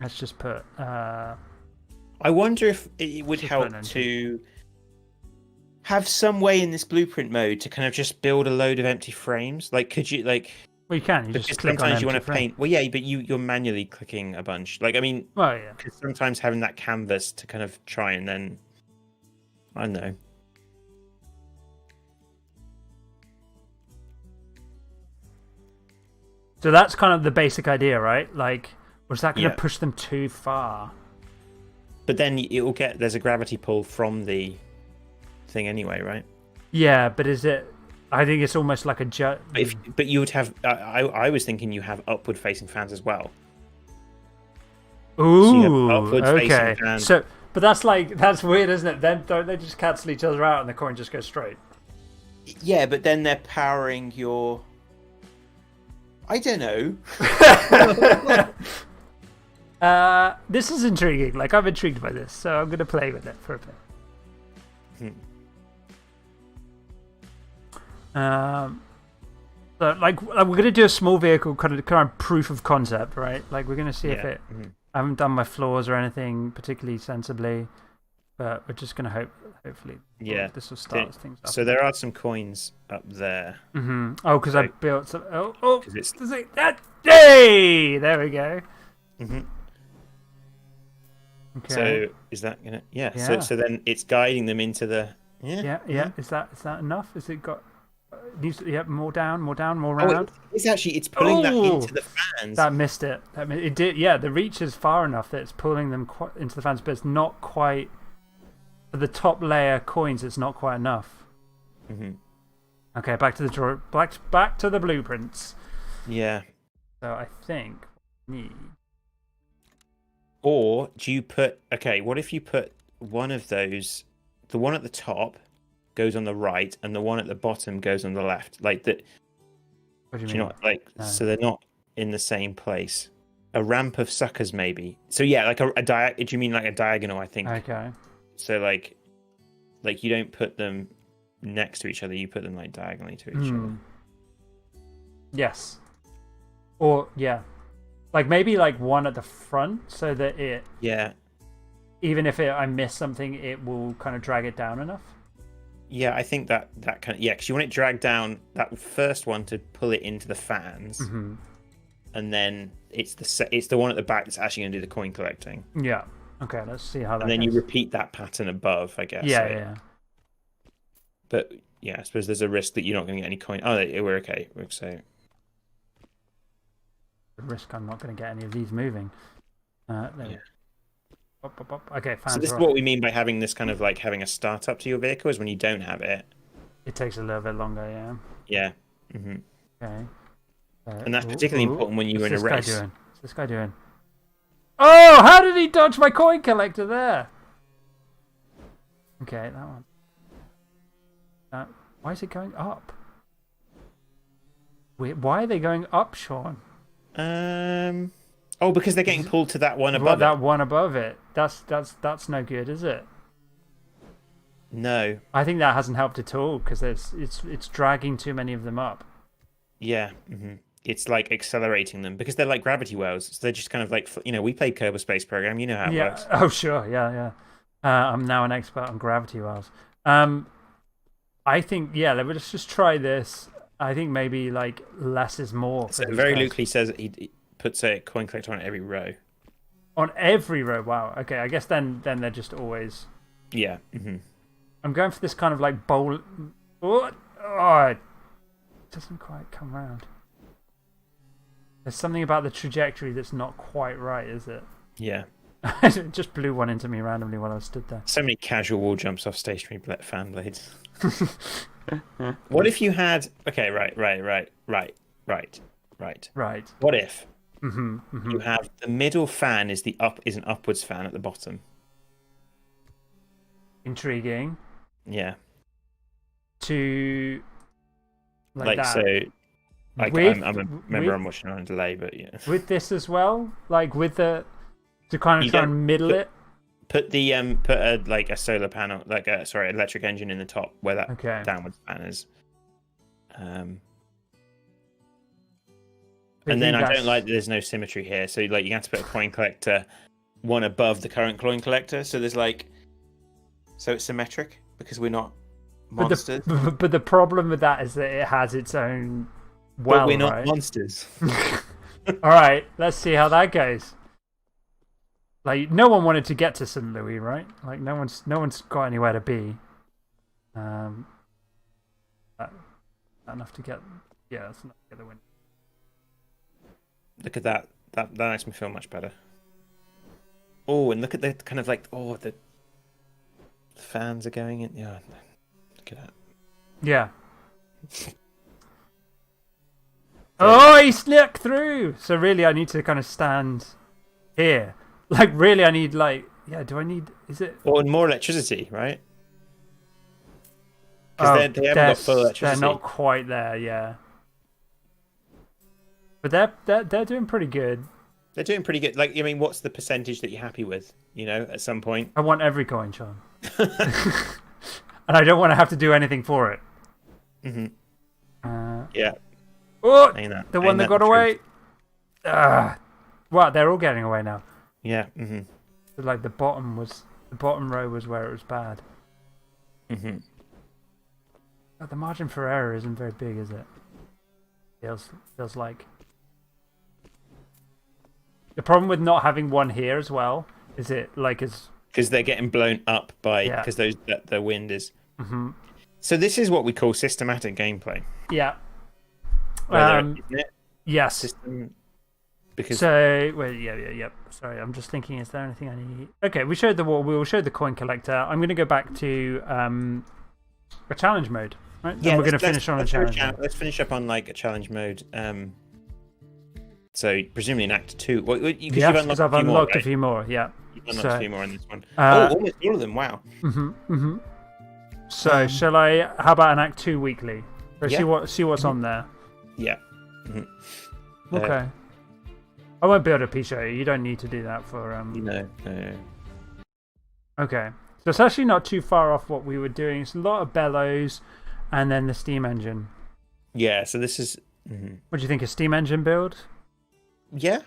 Let's just put. I wonder if it would help to have some way in this blueprint mode to kind of just build a load of empty frames. Like, could you like? Well, you can. You just click sometimes on you want to frame. paint. Well, yeah, but you're manually clicking a bunch. Like, I mean, well, yeah. Because sometimes having that canvas to kind of try and then, I don't know. So that's kind of the basic idea, right? Like, was that going to push them too far? But then it will there's a gravity pull from the thing anyway, right? Yeah, but is it? I think it's almost like a But you would have. I was thinking you have upward facing fans as well. Ooh, so okay. So, but that's weird, isn't it? Then don't they just cancel each other out and the coin just goes straight? Yeah, but then they're powering your. I don't know. This is intriguing. Like, I'm intrigued by this, so I'm going to play with it for a bit. So, like, we're going to do a small vehicle kind of proof of concept, right? Like, we're going to see if it. I haven't done my floors or anything particularly sensibly, but we're just going to hopefully. This will start things up. So there are some coins up there. Oh, because I built some. Oh, it's hey, there we go. Okay. Okay. So is that gonna? Yeah. So then it's guiding them into the. Yeah. Is that enough? Has it got? More down, more round. It's pulling that into the fans. That missed it. It did. Yeah, the reach is far enough that it's pulling them into the fans, but it's not quite. For the top layer coins, it's not quite enough. Okay, back to the back to the blueprints. Yeah. So I think need. Or do you put? Okay, what if you put one of those? The one at the top goes on the right, and the one at the bottom goes on the left. Like that. What do you mean? mean? Not, like so they're not in the same place. A ramp of suckers, maybe. So yeah, like a do you mean like a diagonal? I think. Okay. So like you don't put them next to each other. You put them like diagonally to each other. Yes. Or yeah, like maybe like one at the front so that it. Yeah. Even if I miss something, it will kind of drag it down enough. Yeah, I think that kind of because you want it dragged down that first one to pull it into the fans, and then it's the one at the back that's actually going to do the coin collecting. Yeah. Okay. Let's see how that. And then goes. you repeat that pattern above, I guess. Yeah. But yeah, I suppose there's a risk that you're not going to get any coin. Oh, we're okay. The risk I'm not going to get any of these moving. Okay, fans. So this is what we mean by having this kind of like having a startup to your vehicle is when you don't have it. It takes a little bit longer, yeah. Yeah. Okay. And that's particularly important when you're in a race. What's this guy doing? Oh, how did he dodge my coin collector there? Okay, that one. Why is it going up? Wait, why are they going up, Sean? Oh, because they're getting pulled to that one above that one above it. That's no good, is it? No. I think that hasn't helped at all because it's dragging too many of them up. Yeah. It's like accelerating them because they're like gravity wells. So they're just kind of like, we played Kerbal Space Program. You know how it works. Oh, sure. Yeah. I'm now an expert on gravity wells. I think, yeah, let's just try this. I think maybe like less is more. So very loosely says he puts a coin collector on every row. On every row, wow. Okay, I guess then they're just always. Yeah. I'm going for this kind of like bowl. Oh, it doesn't quite come round. There's something about the trajectory that's not quite right, is it? Yeah. It just blew one into me randomly while I stood there. So many casual wall jumps off stationary fan blades. What if you had? Okay, right. What if you have the middle fan is an upwards fan at the bottom? Intriguing. Yeah. To like that. So. Like I'm watching on a delay, but yeah. With this as well, like with the to kind of try and middle it. Put the a solar panel, electric engine in the top where that downward fan is. And then I don't like that there's no symmetry here, so like you have to put a coin collector one above the current coin collector, so there's so it's symmetric because we're not monsters. But the problem with that is that it has its own. Well, but we're not monsters. All right, let's see how that goes. Like, no one wanted to get to St. Louis, right? Like, no one's got anywhere to be. Enough to get. Yeah, that's enough to get the win. Look at that. That makes me feel much better. Oh, and look at the kind of the fans are going in. Yeah, look at that. Yeah. Oh, he snuck through! So really, I need to kind of stand here. Like, really, I need, do I need... Is it... Or more electricity, right? Because they haven't got full electricity. They're not quite there, yeah. But they're doing pretty good. They're doing pretty good. Like, I mean, what's the percentage that you're happy with, at some point? I want every coin, Sean. And I don't want to have to do anything for it. Yeah. Oh, the one that got away. Wow, they're all getting away now. Yeah. So, like the bottom row was where it was bad. But the margin for error isn't very big, is it? Feels like. The problem with not having one here as well is because they're getting blown up by because the wind is. So this is what we call systematic gameplay. Yeah. Isn't it? Yes. System, because yep. Sorry, I'm just thinking. Is there anything I need? Okay, we showed the wall. We will show the coin collector. I'm going to go back to a challenge mode, right? Yeah, we're going to finish on a challenge. Let's finish up on a challenge mode. So presumably in Act 2. Because I've unlocked a few more. Yeah. You've unlocked a few more in this one. Almost all of them. Wow. So shall I? How about an Act 2 weekly? See what's on there. Yeah. Okay. I won't build a P-show. You don't need to do that for No. Okay. So it's actually not too far off what we were doing. It's a lot of bellows, and then the steam engine. Yeah. So this is. What do you think? A steam engine build? Yeah.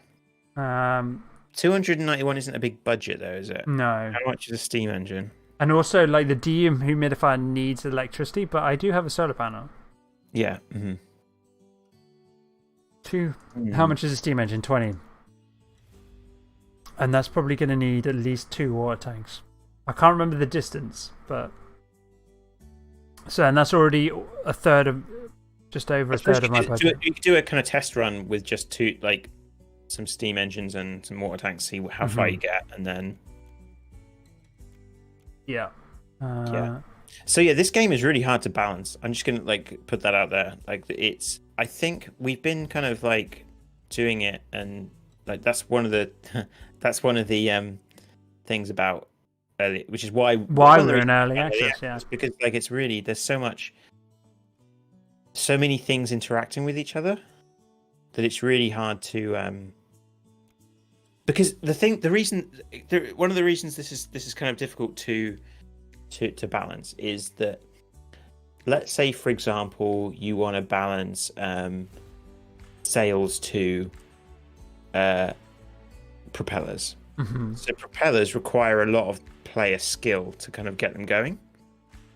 291 isn't a big budget though, is it? No. How much is a steam engine? And also, like, the dehumidifier needs electricity, but I do have a solar panel. Yeah. How much is a steam engine? 20. And that's probably going to need at least 2 water tanks. I can't remember the distance, but... So, and that's already a third of... Just over a third of my budget. You could do a kind of test run with just 2, like, some steam engines and some water tanks, see how far you get, and then... Yeah. Yeah. So yeah, this game is really hard to balance. I'm just gonna put that out there. I think we've been kind of doing it, and that's one of the things about early, which is why we're in early access. Yeah, because it's really there's so many things interacting with each other that it's really hard to because one of the reasons this is kind of difficult to balance is that, let's say for example you want to balance sails to propellers. So propellers require a lot of player skill to kind of get them going.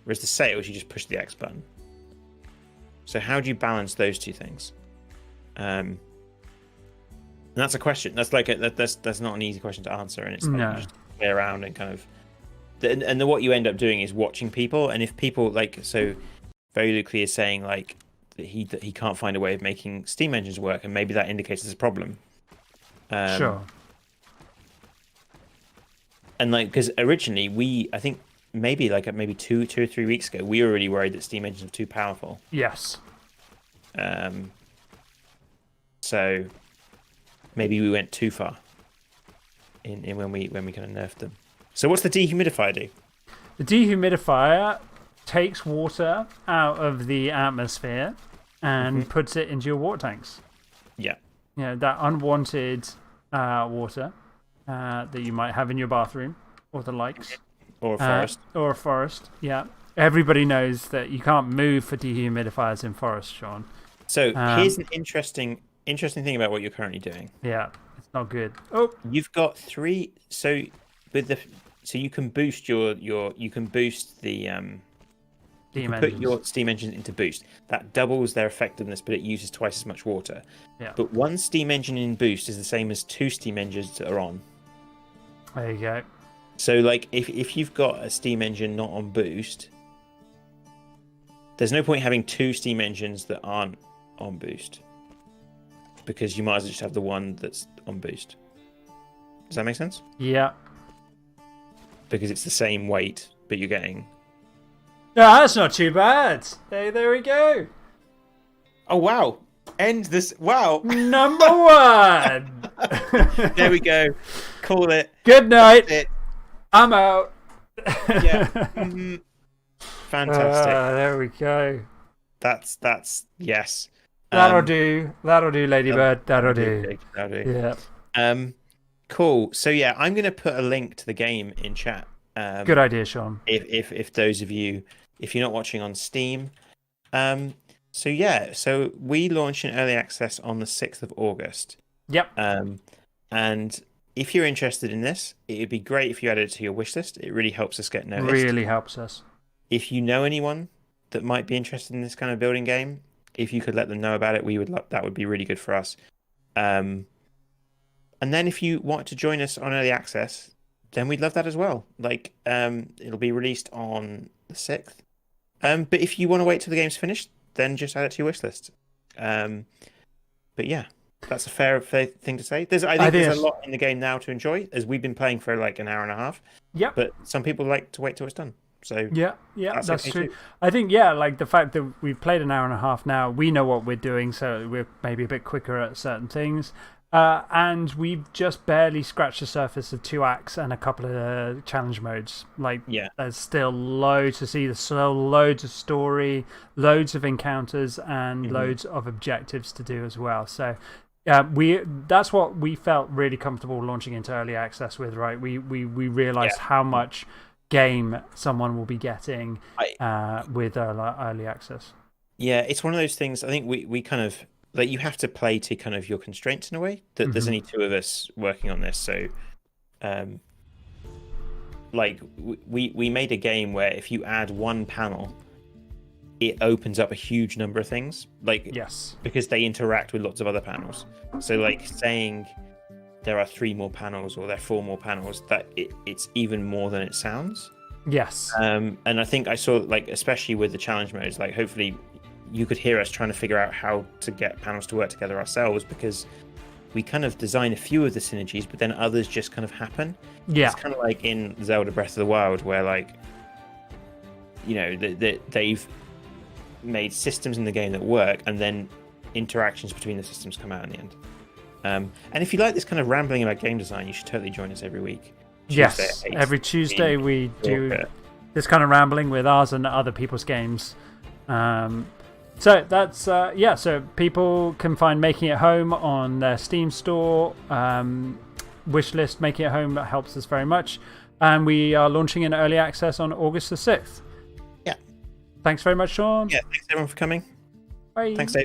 Whereas the sales, you just push the X button. So how do you balance those two things? And that's a question. That's like that's not an easy question to answer, and it's like you just play around and kind of. And what you end up doing is watching people, and if people like so, very Lucley is saying like that he can't find a way of making Steam engines work, and maybe that indicates there's a problem. Sure. And like because originally I think maybe 2 or 3 weeks ago we were really worried that Steam engines were too powerful. Yes. So maybe we went too far in when we kind of nerfed them. So what's the dehumidifier do? The dehumidifier takes water out of the atmosphere and puts it into your water tanks. Yeah. You know, that unwanted water that you might have in your bathroom or the likes. Or a forest. Or a forest, yeah. Everybody knows that you can't move for dehumidifiers in forests, Sean. So here's an interesting thing about what you're currently doing. Yeah, it's not good. Oh, you've got 3. So you can boost you can boost the you can put your steam engine into boost. That doubles their effectiveness, but it uses twice as much water. Yeah. But 1 steam engine in boost is the same as 2 steam engines that are on. There you go. So like if you've got a steam engine not on boost, there's no point having 2 steam engines that aren't on boost, because you might as well just have the one that's on boost. Does that make sense? Yeah. Because it's the same weight, but you're getting... No, that's not too bad. Hey, there we go. Oh, wow. End this... Wow. Number 1. There we go. Call it. Good night. That's it. I'm out. Yeah. Fantastic. There we go. That's yes. That'll do. That'll do, Ladybird. That'll do. That'll do. Yeah. Cool. So yeah, I'm going to put a link to the game in chat. Good idea, Sean. If those of you, if you're not watching on Steam, so yeah, so we launched in early access on the 6th of August. Yep. And if you're interested in this, it would be great if you added it to your wish list. It really helps us get noticed. Really helps us. If you know anyone that might be interested in this kind of building game, if you could let them know about it, that would be really good for us. And then if you want to join us on early access, then we'd love that as well. Like, it'll be released on the 6th. But if you want to wait till the game's finished, then just add it to your wish list. But yeah, that's a fair thing to say. I think there's a lot in the game now to enjoy, as we've been playing for like an hour and a half. Yep. But some people like to wait till it's done. So yeah, that's okay true. too. I think, yeah, like the fact that we've played an hour and a half now, we know what we're doing, so we're maybe a bit quicker at certain things. And we've just barely scratched the surface of 2 acts and a couple of challenge modes. Like, there's still loads to see. There's still loads of story, loads of encounters, and loads of objectives to do as well. So that's what we felt really comfortable launching into early access with, right? We realized how much game someone will be getting with early access. Yeah, it's one of those things. I think we kind of, like, you have to play to kind of your constraints in a way. That there's only 2 of us working on this, so like we made a game where if you add 1 panel, it opens up a huge number of things. Like, because they interact with lots of other panels. So like saying there are 3 more panels or there are 4 more panels, that it's even more than it sounds. Yes. And I think I saw, like, especially with the challenge modes, like, hopefully you could hear us trying to figure out how to get panels to work together ourselves, because we kind of design a few of the synergies, but then others just kind of happen. Yeah. It's kind of like in Zelda Breath of the Wild, where, like, you know, they've made systems in the game that work, and then interactions between the systems come out in the end. And if you like this kind of rambling about game design, you should totally join us every week. Yes, every Tuesday we do this kind of rambling with ours and other people's games. So that's, so people can find Making It Home on their Steam store. Wishlist Making It Home, that helps us very much. And we are launching in early access on August the 6th. Yeah. Thanks very much, Sean. Yeah, thanks everyone for coming. Bye. Thanks, Dave.